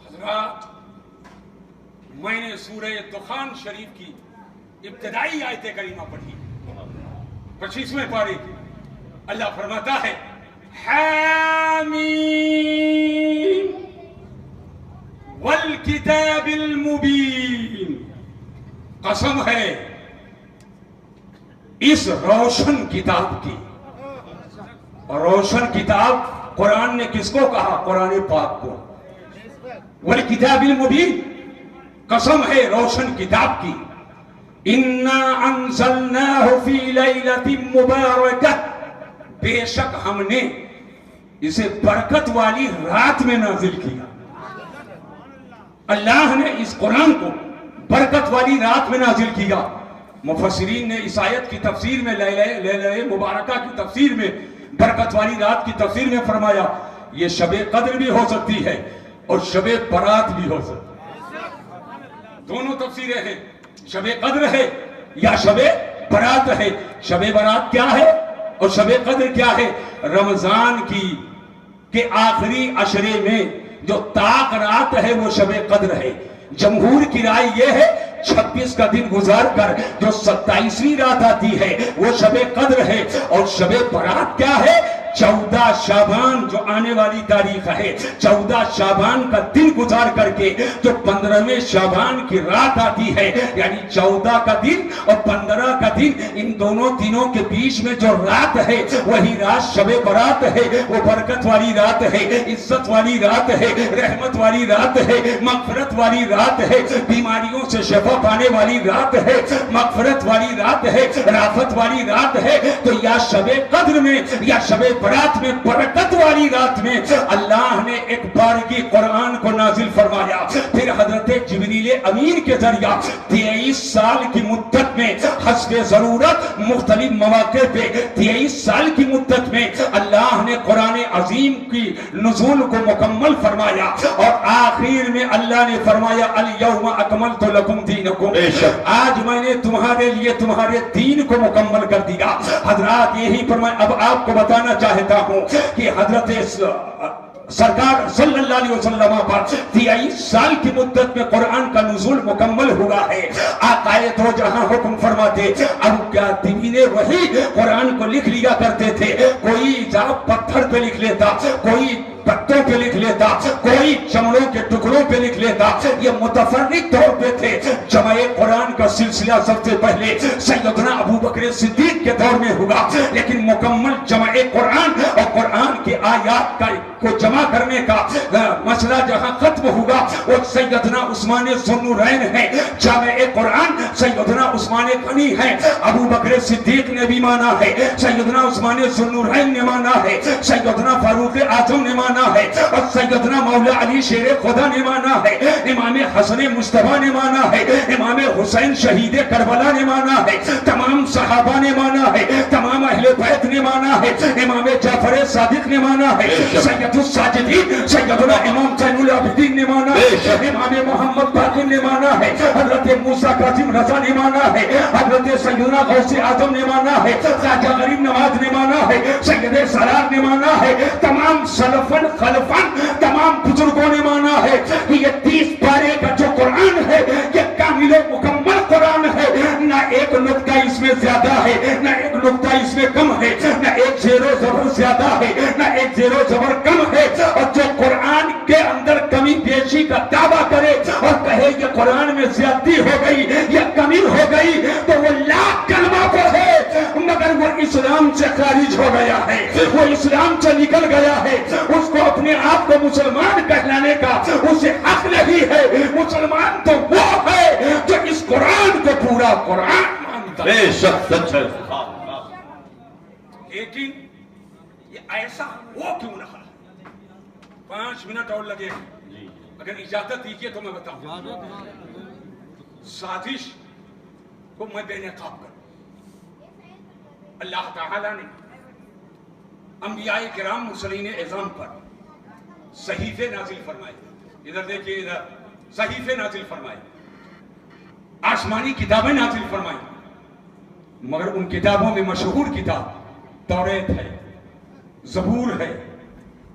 حضرات میں نے سورہ دخان شریف کی ابتدائی آیت کریمہ پڑھی 25ویں پارے کی. اللہ فرماتا ہے حامیم والکتاب المبین، قسم ہے اس روشن کتاب کی. اور روشن کتاب قرآن نے کس کو کہا؟ قرآن پاک کو. والکتاب المبین، قسم ہے روشن کتاب کی. انا انزلناہ فی لیلۃ مبارکہ، بے شک ہم نے اسے برکت والی رات میں نازل کیا. اللہ نے اس قرآن کو برکت والی رات میں نازل کیا. مفسرین نے اس آیت کی تفسیر میں لیلہ مبارکہ کی تفسیر میں برکت والی رات کی تفسیر میں فرمایا یہ شب قدر بھی ہو سکتی ہے اور شب برات بھی ہو سکتی ہے. دونوں تفسیریں ہیں. شب قدر ہے یا شب برات ہے. شب برات کیا ہے اور شب قدر کیا ہے؟ رمضان کے آخری عشرے میں جو طاق رات ہے وہ شب قدر ہے. جمہور کی رائے یہ ہے 26 کا دن گزار کر جو 27ویں رات آتی ہے وہ شب قدر ہے. اور شب برات کیا ہے؟ 14 شعبان جو آنے والی تاریخ ہے. 14 شعبان کا دن گزار کر کے جو 15ویں شعبان کی رات آتی ہے، یعنی 14 کا دن اور 15 کا دن، ان دونوں دنوں کے بیچ میں جو رات ہے وہی رات شب برات ہے. وہ برکت والی رات ہے، عزت والی رات ہے، رحمت والی رات ہے، مغفرت والی رات ہے، بیماریوں سے شفا پانے والی رات ہے، مغفرت والی رات ہے، رافت والی رات ہے. تو یا شب قدر میں یا شب برات میں، برکت والی رات میں اللہ نے ایک بارگی قرآن کو نازل فرمایا. پھر حضرت جبریل امین کے ذریعہ 23 سال کی مدت میں حسب ضرورت مختلف مواقع پہ 23 سال کی مدت میں اللہ نے قرآن عظیم کی نزول کو مکمل فرمایا. اور آخر میں اللہ نے فرمایا الیوم اکملت لکم دینکم، آج میں نے تمہارے لیے تمہارے دین کو مکمل کر دیا. حضرات یہی فرمایا. اب آپ کو بتانا چاہتا ہوں کہ حضرت سرکار صلی اللہ علیہ وسلم پر 23 سال کی مدت میں قرآن کا نزول مکمل ہوا ہے. آقائے دو جہاں حکم فرماتے اب کیا دین وہی قرآن کو لکھ لیا کرتے تھے. کوئی جاب پتھر پہ لکھ لیتا، کوئی پتوں پہ لکھ لیتا، کوئی چمڑوں کے ٹکڑوں پہ لکھ لیتا. یہ متفرق طور پہ تھے. جمع قرآن کا سلسلہ سب سے پہلے سیدنا ابو بکر صدیق کے دور میں ہوا، لیکن مکمل جمع قرآن اور قرآن کی آیات کو جمع کرنے کا مسئلہ جہاں ختم ہوا وہ سیدنا عثمان ذوالنورین ہے. جامع قرآن سیدنا عثمان غنی ہے. ابو بکر صدیق نے بھی مانا ہے، سیدنا عثمان ذوالنورین نے مانا ہے، سیدنا فاروق اعظم نے مانا ہے، اور سیدنا مولا علی شیر خدا نے مانا ہے، امام حسن مصطفیٰ نے مانا ہے، امام حسین شہید کربلا نے مانا ہے، تمام صحابہ نے مانا ہے، تمام اہل بیت نے مانا ہے، امام جعفر صادق نے مانا ہے، سید الساجدین سیدنا امام زین العابدین نے مانا ہے، امام محمد باقر نے مانا ہے، حضرت موسیٰ کاظم رضا نے مانا ہے، حضرت سیدنا غوث اعظم نے مانا ہے، خواجہ غریب نواز نے مانا ہے، سید سرار نے مانا ہے. تمام سلفن خلفن تمام بزرگوں نے مانا ہے کہ یہ 30 پارے کا جو قرآن ہے یہ کامل و مکمل قرآن ہے. نہ ایک نقطہ اس میں زیادہ ہے، نہ ایک نقطہ اس میں کم ہے، نہ ایک زیر و زبر زیادہ ہے، نہ ایک زیر و زبر کم ہے. اور جو قرآن کے اندر کمی بیشی کا دعویٰ کرے اور کہے یہ قرآن میں زیادتی ہو گئی یا کمی ہو گئی تو وہ لاکھ کلمہ پڑھے مگر وہ اسلام سے خارج ہو گیا ہے، وہ اسلام سے نکل گیا ہے. اس کو اپنے آپ کو مسلمان کہلانے کا اسے حق نہیں ہے. مسلمان تو وہ ہے جو اس قرآن کو پورا قرآن مانتا ہے. بے شک سچ ہے. لیکن یہ ایسا ہو کیوں رہا؟ 5 منٹ اور لگے، اگر اجازت دیجیے تو میں بتاؤں. سازش کو میں بے نقاب کروں. اللہ تعالیٰ نے انبیاء کرام مرسلین اعظام پر صحیفے نازل فرمائے. ادھر دیکھیے، ادھر صحیفے نازل فرمائے، آسمانی کتابیں نازل فرمائیں. مگر ان کتابوں میں مشہور کتاب توریت ہے، زبور ہے،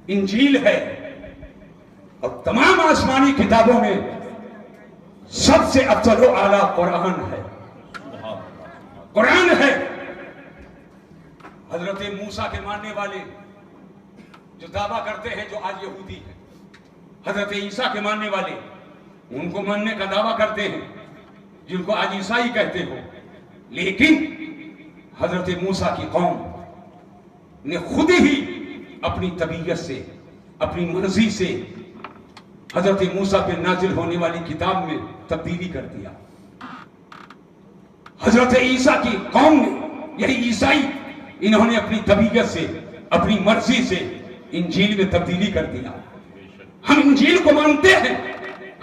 انجیل ہے، اور تمام آسمانی کتابوں میں سب سے افضل و اعلیٰ قرآن ہے. قرآن ہے. حضرت موسیٰ کے ماننے والے جو دعویٰ کرتے ہیں جو آج یہودی ہیں، حضرت عیسیٰ کے ماننے والے ان کو ماننے کا دعویٰ کرتے ہیں جن کو آج عیسائی کہتے ہو. لیکن حضرت موسیٰ کی قوم نے خود ہی اپنی طبیعت سے، اپنی مرضی سے حضرت موسیٰ پہ نازل ہونے والی کتاب میں تبدیلی کر دیا. حضرت عیسیٰ کی قوم نے، یہی عیسائی، انہوں نے اپنی طبیعت سے، اپنی مرضی سے انجیل میں تبدیلی کر دیا. ہم انجیل کو مانتے ہیں,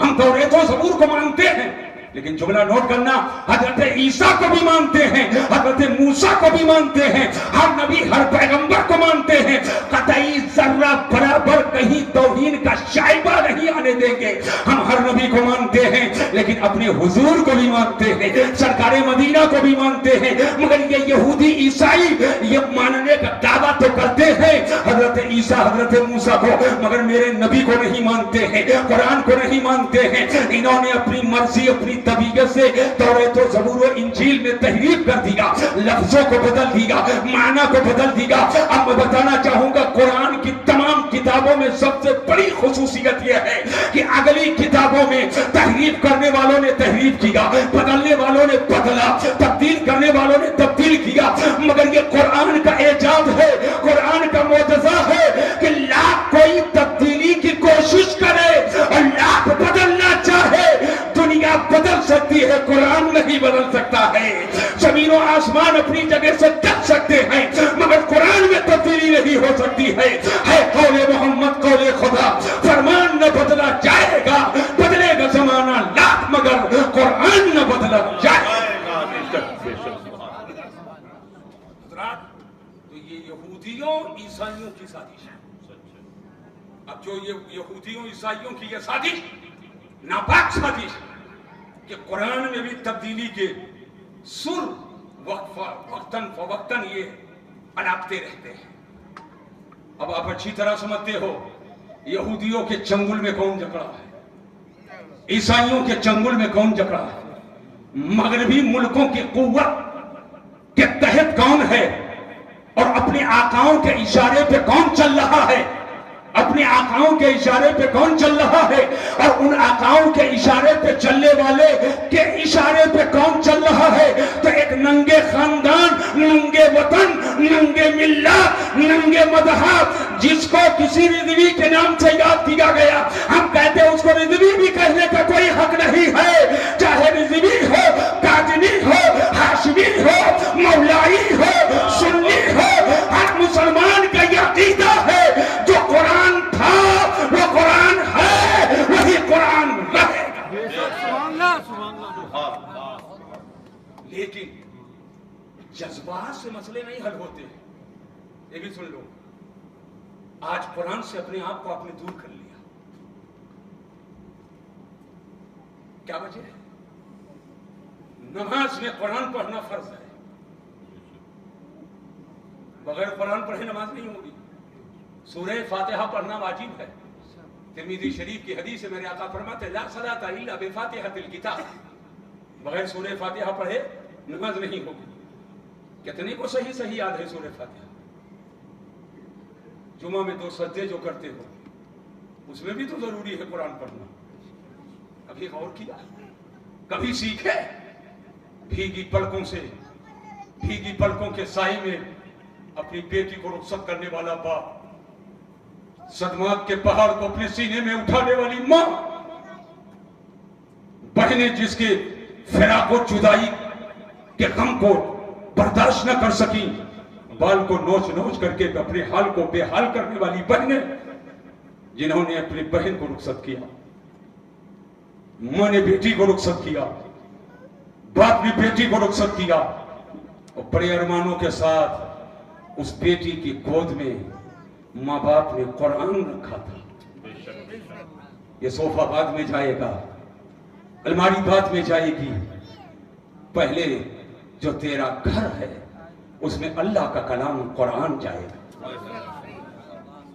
ہم توریت و زبور کو مانتے ہیں, لیکن جملہ نوٹ کرنا, حضرت عیسیٰ کو بھی مانتے ہیں, حضرت موسیٰ کو بھی مانتے ہیں, ہر نبی ہر پیغمبر کو مانتے ہیں, قطعی ذرہ برابر کہیں توہین کا شائبہ نہیں آنے دیں گے. ہم ہر نبی کو مانتے ہیں لیکن اپنے حضور کو بھی مانتے ہیں, سرکار مدینہ کو بھی مانتے ہیں, مگر یہ یہودی عیسائی یہ ماننے کا دعویٰ تو کرتے ہیں حضرت عیسیٰ حضرت موسیٰ کو, مگر میرے نبی کو نہیں مانتے ہیں, قرآن کو نہیں مانتے ہیں. انہوں نے اپنی مرضی اپنی طبیعت سے توریت و زبور و انجیل میں تحریف کر دیا, لفظوں کو بدل دیا, معنی کو بدل دیا. اب میں بتانا چاہوں گا قرآن کی تمام کتابوں میں سب سے بڑی خصوصیت یہ ہے کہ اگلی کتابوں میں تحریف کرنے والوں نے تحریف کیا, بدلنے والوں نے بدلا, تبدیل کرنے والوں نے تبدیل کیا, مگر یہ قرآن کا اعجاز ہے, قرآن کا معجزہ ہے کہ لاکھ کوئی تبدیلی کی کوشش کرے اور لاکھ بدلنا چاہے, دنیا بدل سکتی ہے, قرآن نہیں بدل سکتا ہے. زمین و آسمان اپنی جگہ سے ڈٹ سکتے ہیں مگر قرآن میں تبدیلی نہیں ہو سکتی ہے. قول محمد قول خدا, فرمان نہ بدلا جائے گا, بدلے گا زمانہ لاکھ مگر قرآن نہ بدلا جائے گا. تو یہ یہودیوں عیسائیوں کی سازش ہے. اب جو یہ یہودیوں عیسائیوں کی یہ سازش, ناپاک سازش کہ قرآن میں بھی تبدیلی کے سر وقتاً فوقتاً یہ اناپتے رہتے ہیں. اب آپ اچھی طرح سمجھتے ہو یہودیوں کے چنگل میں کون جکڑا ہے, عیسائیوں کے چنگل میں کون جکڑا ہے, مغربی ملکوں کی قوت کے تحت کون ہے, اور اپنے آقاؤں کے اشارے پہ کون چل رہا ہے, اپنے آقاؤں کے اشارے پہ کون چل رہا ہے, اور ان آقاؤں کے اشارے پہ چلنے والے کے اشارے پہ کون چل رہا ہے. تو ایک ننگے خاندان, ننگے وطن, ننگے ملت, ننگے مذہب, جس کو کسی رضوی کے نام سے یاد کیا گیا, ہم کہتے ہیں اس کو رضوی بھی کہنے کا کوئی حق نہیں ہے, چاہے رضوی ہو, قادمی ہو, ہاشمی ہو, مولائی ہو, سنی ہو, ہر مسلمان کا یہ عقیدہ ہے جو قرآن تھا وہ قرآن ہے, وہی قرآن رہے گا. لیکن جذبات سے مسئلے نہیں حل ہوتے. یہ بھی سن لو, آج قرآن سے اپنے آپ کو آپ نے دور کر لیا. کیا وجہ ہے؟ نماز میں قرآن پڑھنا فرض ہے, بغیر قرآن پڑھے نماز نہیں ہوگی. سورہ فاتحہ پڑھنا واجب ہے. ترمذی شریف کی حدیث سے میرے آقا فرماتے لا صلاۃ الا بفاتحۃ الکتاب, بغیر سورہ فاتحہ پڑھے نماز نہیں ہوگی. کتنے کو صحیح صحیح یاد ہے سورہ فاتحہ؟ جمعہ میں 2 سجدے جو کرتے ہو اس میں بھی تو ضروری ہے قرآن پڑھنا. کبھی غور کیا, کبھی سیکھے؟ بھیگی پلکوں سے, بھیگی پلکوں کے سائے میں اپنی بیٹی کو رخصت کرنے والا باپ, صدمات کے پہاڑ کو اپنے سینے میں اٹھانے والی ماں, بہنیں جس کے فراق و جدائی کے غم کو برداشت نہ کر سکیں, بال کو نوچ نوچ کر کے اپنے حال کو بے حال کرنے والی بہنیں جنہوں نے اپنی بہن کو رخصت کیا, ماں نے بیٹی کو رخصت کیا, باپ نے بیٹی کو رخصت کیا, اور بڑے ارمانوں کے ساتھ اس بیٹی کی گود میں ماں باپ نے قرآن رکھا تھا. یہ صوفہ بعد میں جائے گا, الماری بعد میں جائے گی, پہلے جو تیرا گھر ہے اس میں اللہ کا کلام قرآن جائے گا.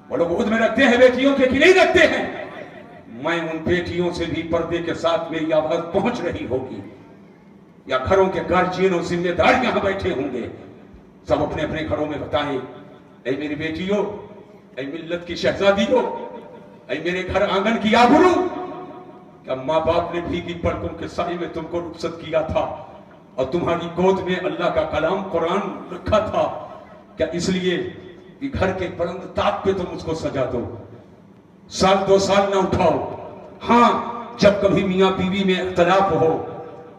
وہ لوگ گود میں رکھتے ہیں بیٹیوں کے کہ نہیں رکھتے ہیں؟ میں ان بیٹیوں سے بھی پردے کے ساتھ میری آواز پہنچ رہی ہوگی, یا گھروں کے گارجین اور ذمہ دار یہاں بیٹھے ہوں گے, سب اپنے اپنے گھروں میں بتائیں, اے میری بیٹیوں, اے ملت کی شہزادیوں, اے میرے گھر آنگن کی آبرو, کیا ماں باپ نے بھیگی پلکوں کے سائے میں تم کو رخصت کیا تھا اور تمہاری گود میں اللہ کا کلام قرآن رکھا تھا کیا اس لیے کہ گھر کے بلند تاج پہ تم اس کو سجا دو, 1 سال 2 سال نہ اٹھاؤ؟ ہاں, جب کبھی میاں بیوی میں اختلاف ہو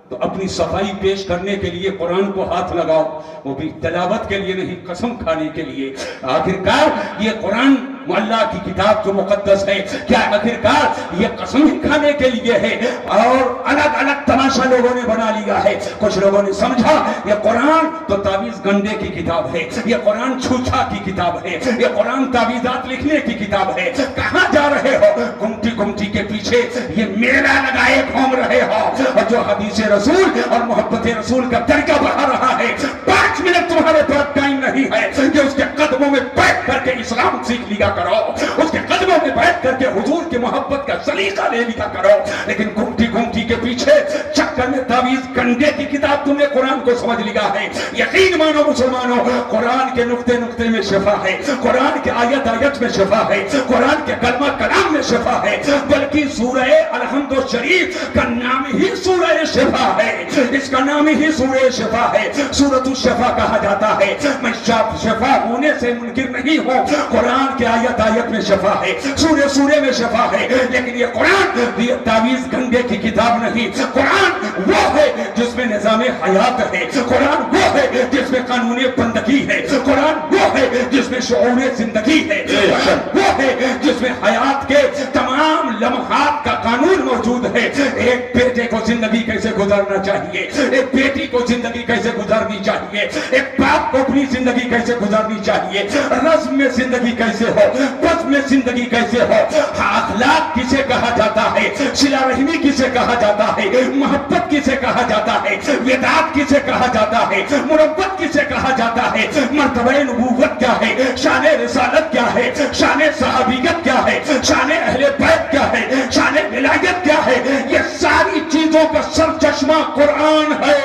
تو اپنی صفائی پیش کرنے کے لیے قرآن کو ہاتھ لگاؤ, وہ بھی تلاوت کے لیے نہیں, قسم کھانے کے لیے. آخرکار یہ قرآن اللہ کی کتاب جو مقدس ہے، کیا آخرکار یہ قسم ہی کھانے کے لیے ہے؟ اور الگ الگ تماشا لوگوں نے بنا لیا ہے۔ کچھ لوگوں نے سمجھا یہ قرآن تو تعویذ گنڈے کی کتاب ہے، یہ قرآن چھوچا کی کتاب ہے، یہ قرآن تعویذات لکھنے کی کتاب ہے۔ کہاں جا رہے ہو؟ گمٹی گمٹی کے پیچھے یہ میلہ لگائے گھوم رہے ہو، اور جو حدیث رسول اور محبت رسول کا طریقہ بڑھا رہا ہے، 5 منٹ تمہارے پاس ٹائم نہیں ہے کہ اس کے قدموں میں بیٹھ کر کے اسلام سیکھ لیا کرو، اس کے قدموں میں بیٹھ کر کے حضور کی محبت کا سلیقہ لے لیا کرو۔ لیکن گھومتی گھومتی کے پیچھے چکر میں تعویذ گنڈے کی کتاب تم نے قرآن کو سمجھ لیا ہے۔ یقین مانو مسلمانوں، قرآن کے نقطے نقطے میں شفا ہے، قرآن کے آیت آیت میں شفا ہے، قرآن کے کلمہ کلام میں شفا ہے، بلکہ سورہ الحمد شریف کا نام ہی سورہ شفا ہے، اس کا نام ہی سورہ شفا ہے، سورۃ الشفا کہا جاتا ہے۔ میں شفا ہونے سے منکر نہیں ہوں، قرآن کے آیت آیت میں شفا ہے، سورہ سورہ میں شفا ہے، لیکن یہ قرآن یہ تعویذ گنڈے کی کتاب نہیں۔ قرآن وہ ہے جس میں نظام حیات ہے، قرآن وہ ہے جس میں قانون بندگی ہے، قرآن وہ ہے جس میں شعور زندگی ہے، قرآن وہ ہے جس میں حیات کے تمام لمحات کا قانون موجود ہے۔ ایک بیٹے کو زندگی کیسے گزارنا چاہیے، ایک بیٹی کو زندگی کیسے گزارنی چاہیے، ایک باپ کو اپنی زندگی کیسے گزارنی چاہیے، رزم میں زندگی کیسے ہو، بزم میں زندگی کیسے ہو، اخلاق کسے کہا جاتا ہے، صلہ رحمی کسے کہا جاتا ہے، محبت کسے کہا جاتا ہے، وداد کسے کہا جاتا ہے، مربت کسے کہا جاتا ہے، مرتبہ نبوت کیا ہے، شان رسالت کیا ہے، شان صحابیت کیا ہے، شان اہل بیت کیا ہے، شان ولایت کیا ہے، یہ ساری چیزوں کا سرچشمہ قرآن ہے،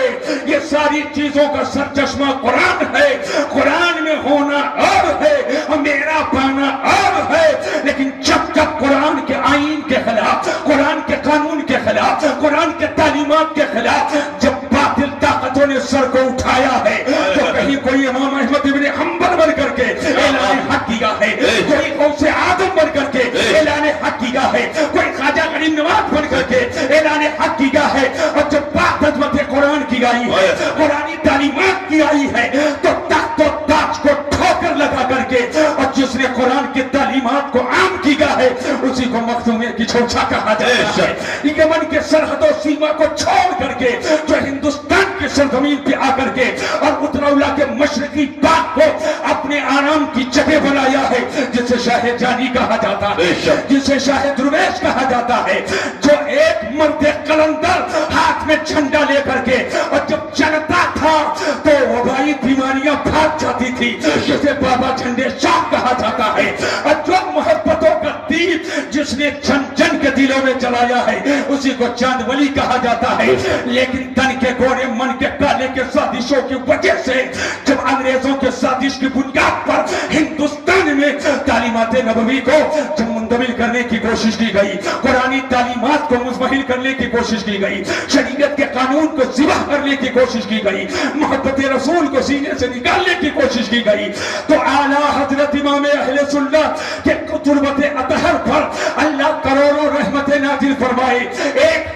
یہ ساری چیزوں کا سرچشمہ قرآن ہے۔ قرآن میں ہونا اور ہے اور میرا پانا اور ہے، لیکن جب جب قرآن کے آئین کے خلاف، قرآن کے قانون کے خلاف، قرآن کے تعلیمات کے خلاف جب باطل طاقتوں نے سر کو اٹھایا ہے، تو کہیں کوئی امام احمد بن حنبل بن کر کے اعلان حق کیا ہے، کوئی غوث اعظم بن کر کے اعلان حق کیا ہے، کوئی خواجہ غریب نواز بن کر کے اعلان حق کیا ہے، اور جب بات عظمت قرآن کی آئی ہے، قرآنی تعلیمات کی آئی ہے، تو تخت و تاج کو ٹھوکر لگا کر کے، اور جس نے قرآن کی تعلیمات کو عام کیا ہے اسی کو مخدوم کی چھوچا کہا جاتا ہے۔ یمن کے سرحد و سیما کو چھوڑ کر کے جو ہندوستان کی سرزمین پہ آ کر کے اور اترولہ کے مشرقی باغ کو اپنے آرام کی جگہ بنایا ہے، جسے شاہ جانی کہا جاتا ہے، جسے شاہ درویش کہا جاتا ہے، جو ایک مرد قلندر ہاتھ میں جھنڈا لے کر کے اور جب چلتا تھا تو وبائی بیماریاں بھاگ جاتی تھی، جسے بابا جھنڈے شاہ کہا جاتا ہے، اور جو محبتوں کا دیپ جس نے جن جن کے دلوں میں جلایا ہے اسی کو چاند ولی کہا جاتا ہے۔ لیکن تن کے گورے من کے کالے کے سازشوں کی وجہ سے جب انگریزوں کے سازش کی بنیاد پر ہندوستان میں تعلیمات نبوی کو جب منتقل کرنے کی کوشش کی گئی، قرآنی تعلیمات کو مزمحل کرنے کی کوشش کی گئی، شریعت کے قانون کو ذبح کرنے کی کوشش کی گئی، محبت رسول کو سینے سے نکالنے کی کوشش کی گئی، تو اعلیٰ حضرت امام اہل سنت کے تربت اطہر پر اللہ کروڑوں رحمت نازل فرمائے،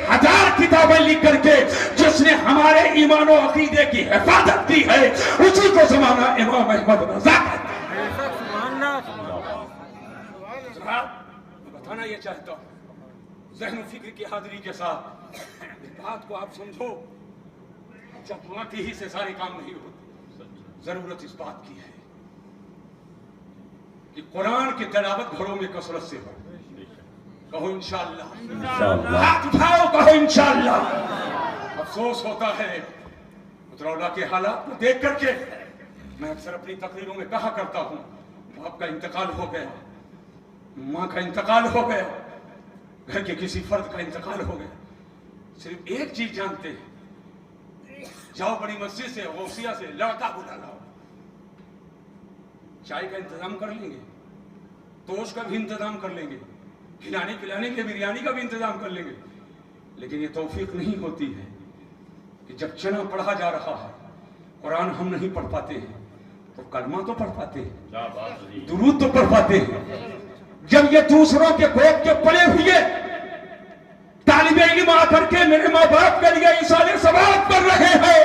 1000 کتابیں لکھ کر کے جس نے ہمارے ایمان و عقیدے کی حفاظت کی ہے اسی کو زمانہ امام احمد رضا کہتے ہیں۔ بتانا یہ چاہتا ہوں ذہن و فکر کی حاضری کے ساتھ بات کو آپ سمجھو، چکماتی ہی سے سارے کام نہیں ہوتے، ضرورت اس بات کی ہے کہ قرآن کی تلاوت گھروں میں کثرت سے ہو۔ کہو انشاءاللہ، ہاتھ اٹھاؤ کہو انشاءاللہ۔ افسوس ہوتا ہے اترولہ کے حالات کو دیکھ کر کے، میں اکثر اپنی تقریروں میں کہا کرتا ہوں باپ کا انتقال ہو گیا، ماں کا انتقال ہو گیا، گھر کے کسی فرد کا انتقال ہو گیا، صرف ایک چیز جانتے ہیں، جاؤ بڑی مسجد سے غوثیہ سے لڑکا بلا لاؤ، چائے کا انتظام کر لیں گے، توش کا بھی انتظام کر لیں گے، کھلانے پلانے کے بریانی کا بھی انتظام کر لیں گے، لیکن یہ توفیق نہیں ہوتی ہے کہ جب چنا پڑھا جا رہا ہے، قرآن ہم نہیں پڑھ پاتے ہیں تو کلمہ تو پڑھ پاتے ہیں، درود تو پڑھ پاتے ہیں، جب یہ دوسروں کے گود کے پلے ہوئے طالب علم آ کر کے میرے ماں باپ کے لیے ایصال ثواب کر رہے ہیں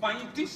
35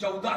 14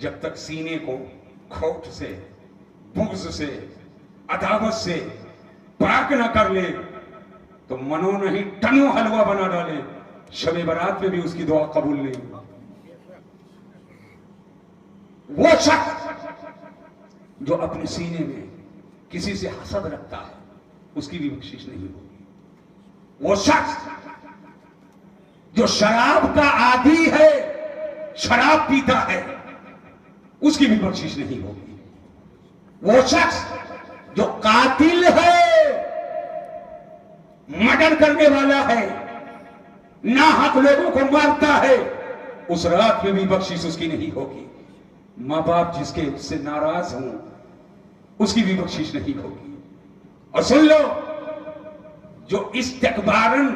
جب تک سینے کو کھوٹ سے، بغض سے، عداوت سے پاک نہ کر لے تو منو نہیں ٹنو حلوہ بنا ڈالے، شب برات میں بھی اس کی دعا قبول نہیں۔ وہ شخص جو اپنے سینے میں کسی سے حسد رکھتا ہے اس کی بھی بخشش نہیں ہوگی۔ وہ شخص جو شراب کا عادی ہے، شراب پیتا ہے، اس کی بھی بخشش نہیں ہوگی۔ وہ شخص جو قاتل ہے، مرڈر کرنے والا ہے، ناحق لوگوں کو مارتا ہے، اس رات میں بھی بخشش اس کی نہیں ہوگی۔ ماں باپ جس کے سے ناراض ہوں اس کی بھی بخشش نہیں ہوگی۔ اور سن لو، جو استکبارن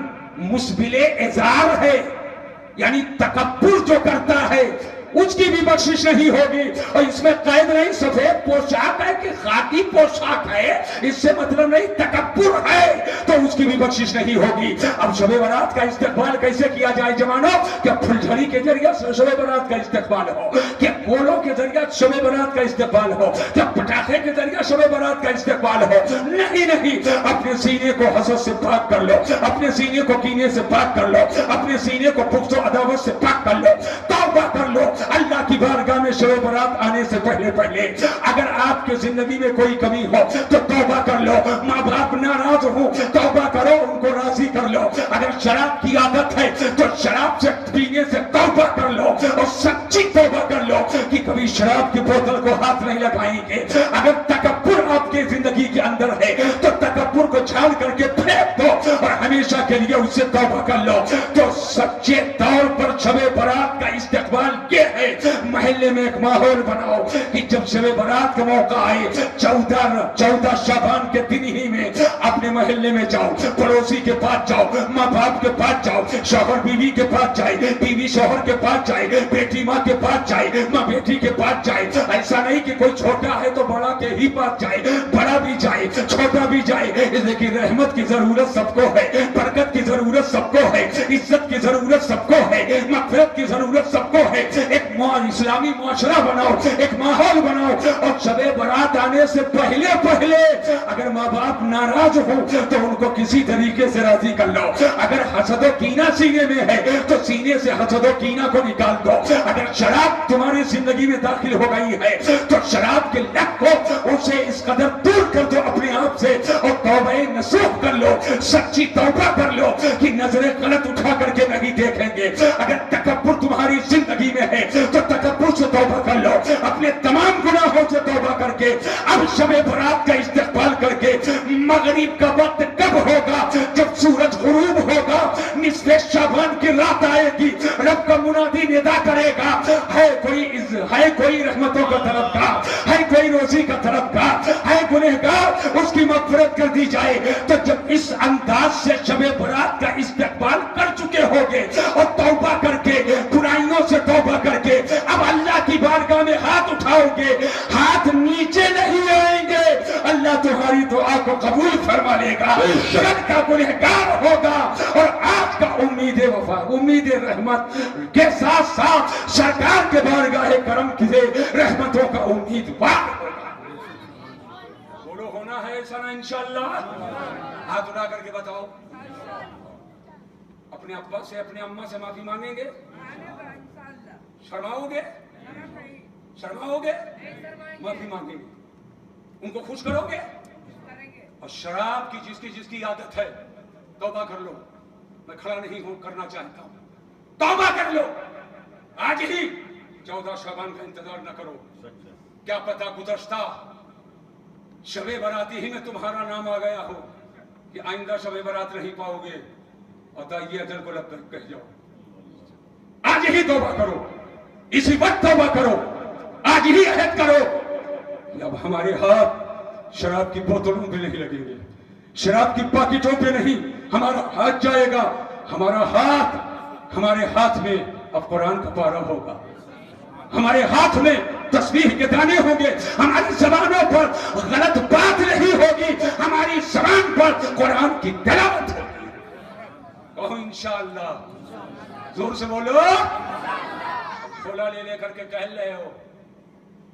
مسبل ازار ہے، یعنی تکبر جو کرتا ہے، اس کی بھی بخشش نہیں ہوگی۔ اور اس میں قید نہیں سفید پوشاک ہے کہ خاکی پوشاک ہے، اس سے مطلب نہیں تکبر ہے تو اس کی بھی بخشش نہیں ہوگی۔ اب شب برات کا استقبال کیسے کیا جائے جوانوں؟ کیا پھلجھڑی کے ذریعے شب برات کا استقبال ہو، کیا گولوں کے ذریعے شب برات کا استقبال ہو، کیا پٹاخے کے ذریعے شب برات کا استقبال ہو؟ نہیں، اپنے سینے کو حسد سے پاک کر لو، اپنے سینے کو کینے سے پاک کر لو، اپنے سینے کو بغض و عداوت سے پاک کر لو، توبہ کر لو۔ اللہ کی بارگاہ میں شب برات آنے سے پہلے اگر آپ کے زندگی میں کوئی کمی ہو تو توبہ کر لو۔ ماں باپ ناراض ہو، توبہ کرو، ان کو راضی کر لو۔ اگر شراب کی عادت ہے تو شراب سے پینے سے توبہ کر لو، اور سچی توبہ کر لو کہ کبھی شراب کی بوتل کو ہاتھ نہیں لگائیں گے۔ اگر تکبر آپ کے زندگی کے اندر ہے تو تکبر کو چھاڑ کر کے پھینک دو اور ہمیشہ کے لیے اس سے توبہ کر لو۔ تو سچے طور پر شب برات کا استقبال یہ ہے، محلے میں ایک ماحول بناؤ کہ جب شب برات کا موقع آئے، 14 شعبان کے دن ہی میں اپنے محلے میں جاؤ، پڑوسی کے پاس جاؤ، ماں باپ کے پاس جاؤ، شوہر بیوی کے پاس جائے، بیوی شوہر کے پاس جائے، بیٹی ماں کے پاس جائے، ماں بیٹی کے پاس جائے۔ ایسا نہیں کہ کوئی چھوٹا ہے تو بڑا کے ہی پاس جائے، بڑا بھی جائے، چھوٹا بھی جائے۔ اس لیے کہ رحمت کی ضرورت سب کو ہے، برکت کی ضرورت سب کو ہے، عزت کی ضرورت سب کو ہے، مغفرت کی ضرورت سب کو ہے۔ ایک اسلامی معاشرہ بناؤ، ایک ماحول بناؤ، اور شب برات آنے سے پہلے اگر ماں باپ ناراض ہو تو ان کو کسی طریقے سے راضی کر لو۔ اگر حسد و کینہ سینے میں ہے تو سینے سے حسد و کینہ کو نکال دو۔ اگر شراب تمہاری زندگی میں داخل ہو گئی ہے تو شراب کے لت کو اسے اس قدر دور کر دو اپنے آپ سے، اور توبہ نصوح کر لو، سچی توبہ کر لو کہ نظریں غلط اٹھا کر کے نہیں دیکھیں گے۔ اگر تکبر تمہاری زندگی میں ہے تو تکبر سے توبہ کر لو، اپنے تمام گناہوں سے توبہ کر کے اب شب برات کا استقبال کر کے مغرب کا وقت کب ہوگا؟ جب سورج غروب ہوگا، نصف شعبان کی رات آئے گی، رب کا منادی ندا کرے گا، ہے کوئی رحمتوں کا طلبگار، ہے کوئی روزی کا طلبگار، ہے گنہگار، اس کی مغفرت کر دی جائے۔ تو جب اس انداز سے شب برات کا استقبال کر چکے ہوگے اور توبہ کر کے برائیوں سے توبہ کر کے اب اللہ کی بارگاہ میں ہاتھ اٹھاؤ گے، ہاتھ نیچے نہیں آئیں گے، اللہ تمہاری دعا کو قبول فرما لے گا۔ کل کا گنہگار ہوگا اور آج کا امید وفا، امید رحمت کے ساتھ ساتھ سرکار کے بارگاہ کرم سے رحمتوں کا امیدوار ہوگا۔ بولو ہونا ہے ایسا نا انشاءاللہ؟ ہاتھ اٹھا کر کے بتاؤ، اپنے ابا سے اپنے اماں سے معافی مانگیں گے؟ شرماؤ گے؟ معافی مانگیں گے؟ ان کو خوش کرو گے؟ اور شراب کی جس کی عادت ہے توبہ کر لو۔ میں کھڑا نہیں ہوں، کرنا چاہتا ہوں، توبہ کر لو آج ہی۔ 14 شعبان کا انتظار نہ کرو، کیا پتہ گزشتہ شب براتی ہی میں تمہارا نام آ گیا ہو کہ آئندہ شب برات نہیں پاؤ گے، اور داعیہ اجل کو لبیک کہہ جاؤ۔ آج ہی توبہ کرو، اسی وقت توبہ کرو، آج ہی عہد کرو کہ اب ہمارے ہاتھ شراب کی بوتلوں پہ نہیں لگیں گے، شراب کی پاکٹوں پہ نہیں ہمارا ہاتھ جائے گا۔ ہمارے ہاتھ میں اب قرآن کا پارہ ہوگا، ہمارے ہاتھ میں تسبیح کے دانے ہوں گے، ہماری زبانوں پر غلط بات نہیں ہوگی، ہماری زبان پر قرآن کی تلاوت ہوگی۔ کہو انشاءاللہ، زور سے بولو۔ کھولا لے کر کے کہہ رہے ہو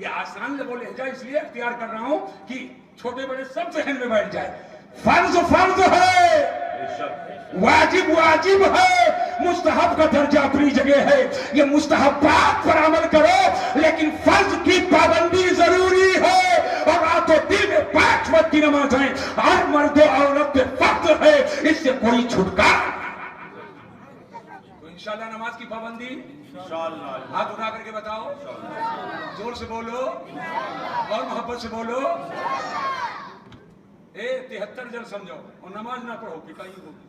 یہ آسان لب و لہجہ اس لیے اختیار کر رہا ہوں کہ چھوٹے بڑے سب ذہن میں بیٹھ جائے. فرض فرض ہے, واجب واجب ہے, مستحب کا درجہ اپنی جگہ ہے. یہ مستحبات پر عمل کرو, لیکن فرض کی پابندی ضروری ہے. اور رات و دن میں 5 وقت کی نمازیں ہر مرد و عورت پہ فرض ہے, اس سے کوئی چھٹکارا. تو انشاءاللہ نماز کی پابندی ہاتھ اٹھا کر کے بتاؤ, زور سے بولو اور محبت سے بولو. 73 جل سمجھو اور نماز نہ پڑھو, پٹائی ہوگی.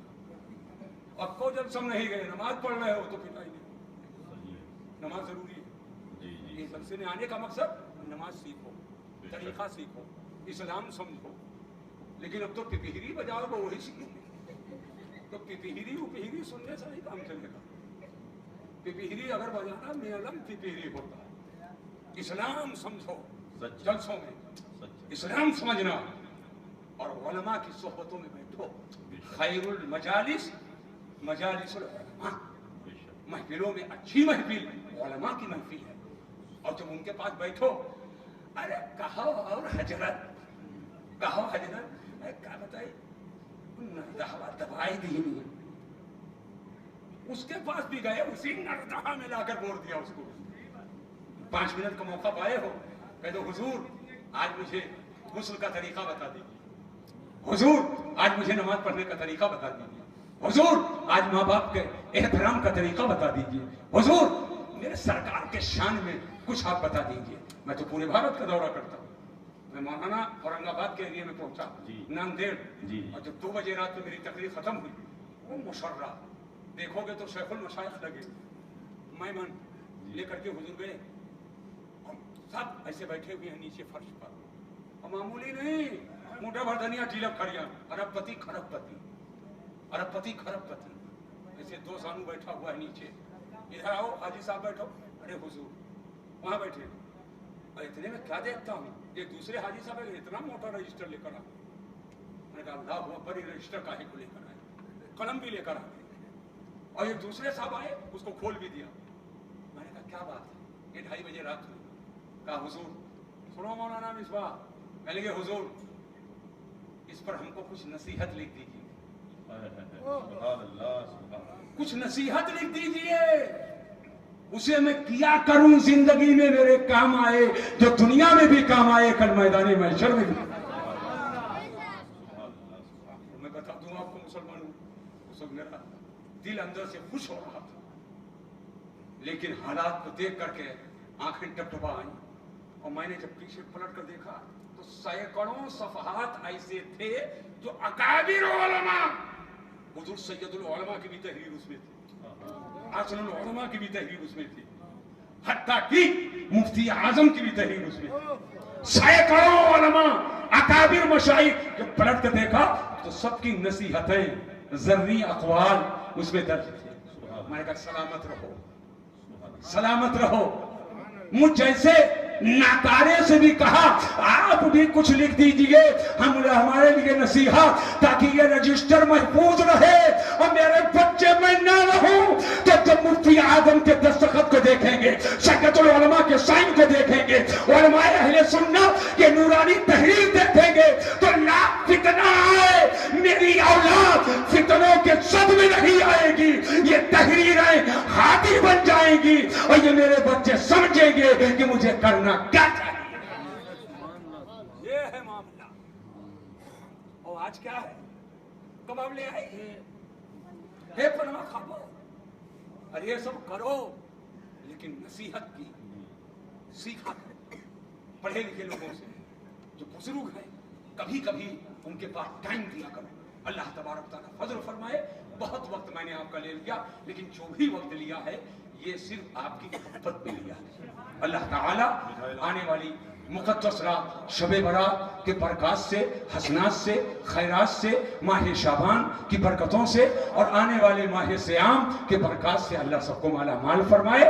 اور کو جب سم نہیں گئے, نماز پڑھ رہے ہو تو پٹائی نہیں. نماز ضروری ہے. یہ جلسے میں آنے کا مقصد نماز سیکھو, طریقہ سیکھو, اسلام سمجھو. لیکن اب تو پپہری بجاؤ وہ وہی سیکھیں گے. تو پپہری سننے سے نہیں کام چلے گا. پپہری اگر بجانا میں علم پپہری ہوتا. اسلام سمجھو جلسوں میں, اسلام سمجھنا, اور علماء کی صحبتوں میں بیٹھو. خیر المجالس مجالس العلماء, محفلوں میں اچھی محفل علماء کی محفل ہے. اور جب ان کے پاس بیٹھو, ارے کہو اور حضرت, کہو حضرت, کیا بتائی نردہوا دبائی دینی ہے. اس کے پاس بھی گئے, اسی نردہا میں لا کر موڑ دیا اس کو. 5 منٹ کا موقع پائے ہو, کہہ دو حضور آج مجھے غسل کا طریقہ بتا دیجیے, حضور آج مجھے نماز پڑھنے کا طریقہ بتا دیجیے, حضور آج ماں باپ کے احترام کا طریقہ بتا دیجیے, حضور میرے سرکار کے شان میں کچھ آپ بتا دیجیے. میں تو پورے بھارت کا دورہ کرتا ہوں. میں مولانا اورنگ آباد کے ایریا میں پہنچا, ناندیڑ, اور جب 2 بجے رات میں میری تقریر ختم ہوئی, وہ مشرہ دیکھو گے تو شیخ المشائخ لگے. میں من لے کر کے حضور گئے, اور سب ایسے بیٹھے ہوئے ہیں نیچے فرش پر, اور معمولی نہیں, موٹا بھر دھنیا ٹیلپ کھڑیا, ارب پتی کھرب پتی, ارب پتی کھرب پتی, ایسے 2 سانو بیٹھا ہوا ہے نیچے. ادھر آؤ حاجی صاحب بیٹھو, ارے حضور وہاں بیٹھے. اور اتنے میں کیا دیکھتا ہوں, ایک دوسرے حاجی صاحب اتنا موٹا رجسٹر لے کر آ. میں نے کہا اللہ اکبر, یہ رجسٹر کاہے کو لے کر آئے, قلم بھی لے کر آئے. اور ایک دوسرے صاحب آئے, اس کو کھول بھی دیا. میں نے کہا کیا بات ہے, یہ 2:30 بجے رات ہوئی. کہا حضور سنو مولانا مصباح. میں لگے حضور اس پر ہم کو کچھ نصیحت لکھ دیجیے, کچھ نصیحت لکھ دیجیے, اسے میں کیا کروں زندگی میں میرے کام آئے, جو دنیا میں بھی کام آئے, کل میدان محشر میں بھی. میں بتا دوں آپ کو مسلمانوں, اس وقت میرا دل اندر سے خوش ہو رہا تھا, لیکن حالات کو دیکھ کر کے آنکھیں ٹپٹپا آئیں. اور میں نے جب پیچھے پلٹ کر دیکھا تو سینکڑوں صفحات ایسے تھے جو اکابر علماء, حضور سید العلماء کی بھی تحریر اس میں تھی, اصل العلماء کی بھی تحریر اس میں تھی, حتیٰ کہ مفتی اعظم کی بھی تحریر اس میں تھی. سینکڑوں علماء اکابر مشائخ, جب پلٹ کر دیکھا تو سب کی نصیحتیں, ذری اقوال اس میں درج تھے. میں نے کہا سلامت رہو, سلامت رہو. مجھ جیسے ناکارے سے بھی کہا آپ بھی کچھ لکھ دیجئے ہمارے لیے نصیحت, تاکہ یہ رجسٹر محفوظ رہے اور میرے بچے میں نہ رہوں. جب مفتی اعظم کے دستخط کو دیکھیں گے, سید العلماء کے سائن کو دیکھیں گے, علماء اہل سنت کے نورانی تحریر دیکھیں گے, تو لاکھ فتنہ آئے, میری اولاد فتنوں کے صد میں نہیں آئے گی. یہ تحریریں ہاتھی بن جائیں گی, اور یہ میرے بچے سمجھیں گے کہ مجھے کرنا کیا چاہیے. یہ ہے معاملہ. اور آج کیا ہے, کباب لے آئے, ہے پناہ کھاؤ, اور یہ سب کرو, لیکن نصیحت کی سیکھا کرو پڑھے لکھے لوگوں سے, جو بزرگ ہیں کبھی کبھی ان کے پاس ٹائم دیا کرو. اللہ تبارک تعالیٰ فضل فرمائے. بہت وقت میں نے آپ کا لے لیا, لیکن جو بھی وقت لیا ہے یہ صرف آپ کی محبت میں لیا ہے. اللہ تعالیٰ آنے والی مقدس رات شب برات کے برکات سے, حسنات سے, خیرات سے, ماہ شعبان کی برکتوں سے, اور آنے والے ماہ سیام کے برکات سے اللہ سب کو مالا مال فرمائے.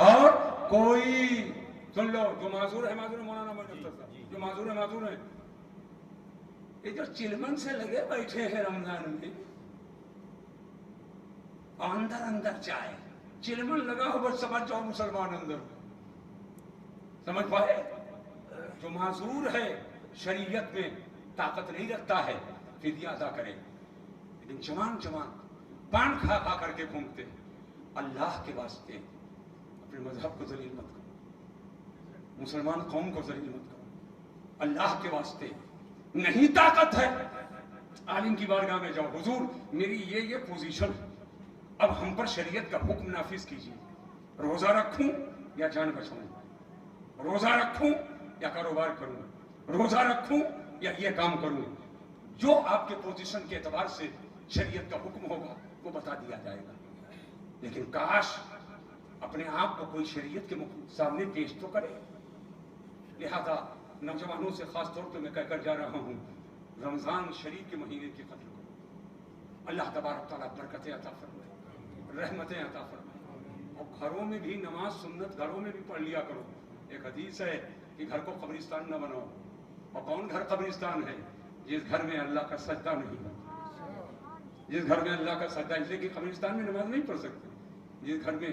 اور کوئی سن لو, جو معذور ہے معذور ہے, مولانا جو معذور ہے معذور ہے, یہ جو چلمن سے لگے بیٹھے ہیں رمضان میں, اندر اندر چائے چلمن لگا ہو, بس سمجھ جاؤ مسلمان اندر, سمجھ پائے, جو معذور ہے شریعت میں طاقت نہیں رکھتا ہے فدیہ ادا کرے. لیکن جوان پان کھا کر کے گھومتے ہیں. اللہ کے واسطے اپنے مذہب کو ذلیل مت کرو, مسلمان قوم کو ذلیل مت کرو. اللہ کے واسطے نہیں طاقت ہے, عالم کی بارگاہ میں جاؤ, حضور میری یہ پوزیشن ہے, اب ہم پر شریعت کا حکم نافذ کیجیے. روزہ رکھوں یا جان بچاؤں, روزہ رکھوں یا کاروبار کروں, روزہ رکھوں یا یہ کام کروں. جو آپ کے پوزیشن کے اعتبار سے شریعت کا حکم ہوگا وہ بتا دیا جائے گا. لیکن کاش اپنے آپ کو کوئی شریعت کے سامنے پیش تو کرے. لہذا نوجوانوں سے خاص طور پہ میں کہہ کر جا رہا ہوں, رمضان شریف کے مہینے کی قدر کرو. اللہ تبارک تعالیٰ برکتیں عطا فرمائے, رحمتیں عطا فرمائے. اور گھروں میں بھی نماز سنت گھروں میں بھی پڑھ لیا کرو. ایک حدیث ہے کہ گھر کو قبرستان نہ بناؤ. اور کون گھر قبرستان ہے؟ جس گھر میں اللہ کا سجدہ نہیں ہے, جس گھر میں اللہ کا سجدہ, اس لیے کہ قبرستان میں نماز نہیں پڑھ سکتے جس گھر میں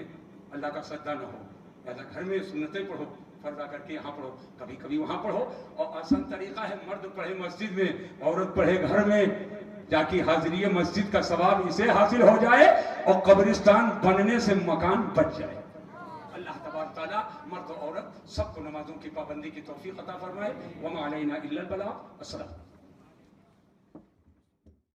اللہ کا سجدہ نہ ہو. لہٰذا گھر میں سنتیں پڑھو, فرض کر کے یہاں پڑھو, کبھی کبھی وہاں پڑھو. اور آسان طریقہ ہے, مرد پڑھے مسجد میں, عورت پڑھے گھر میں, تاکہ حاضری مسجد کا ثواب اسے حاصل ہو جائے اور قبرستان بننے سے مکان بچ جائے. اللہ تبارک تعالیٰ مرد و عورت سب کو نمازوں کی پابندی کی توفیق عطا فرمائے. وما علینا الا البلاغ. السلام.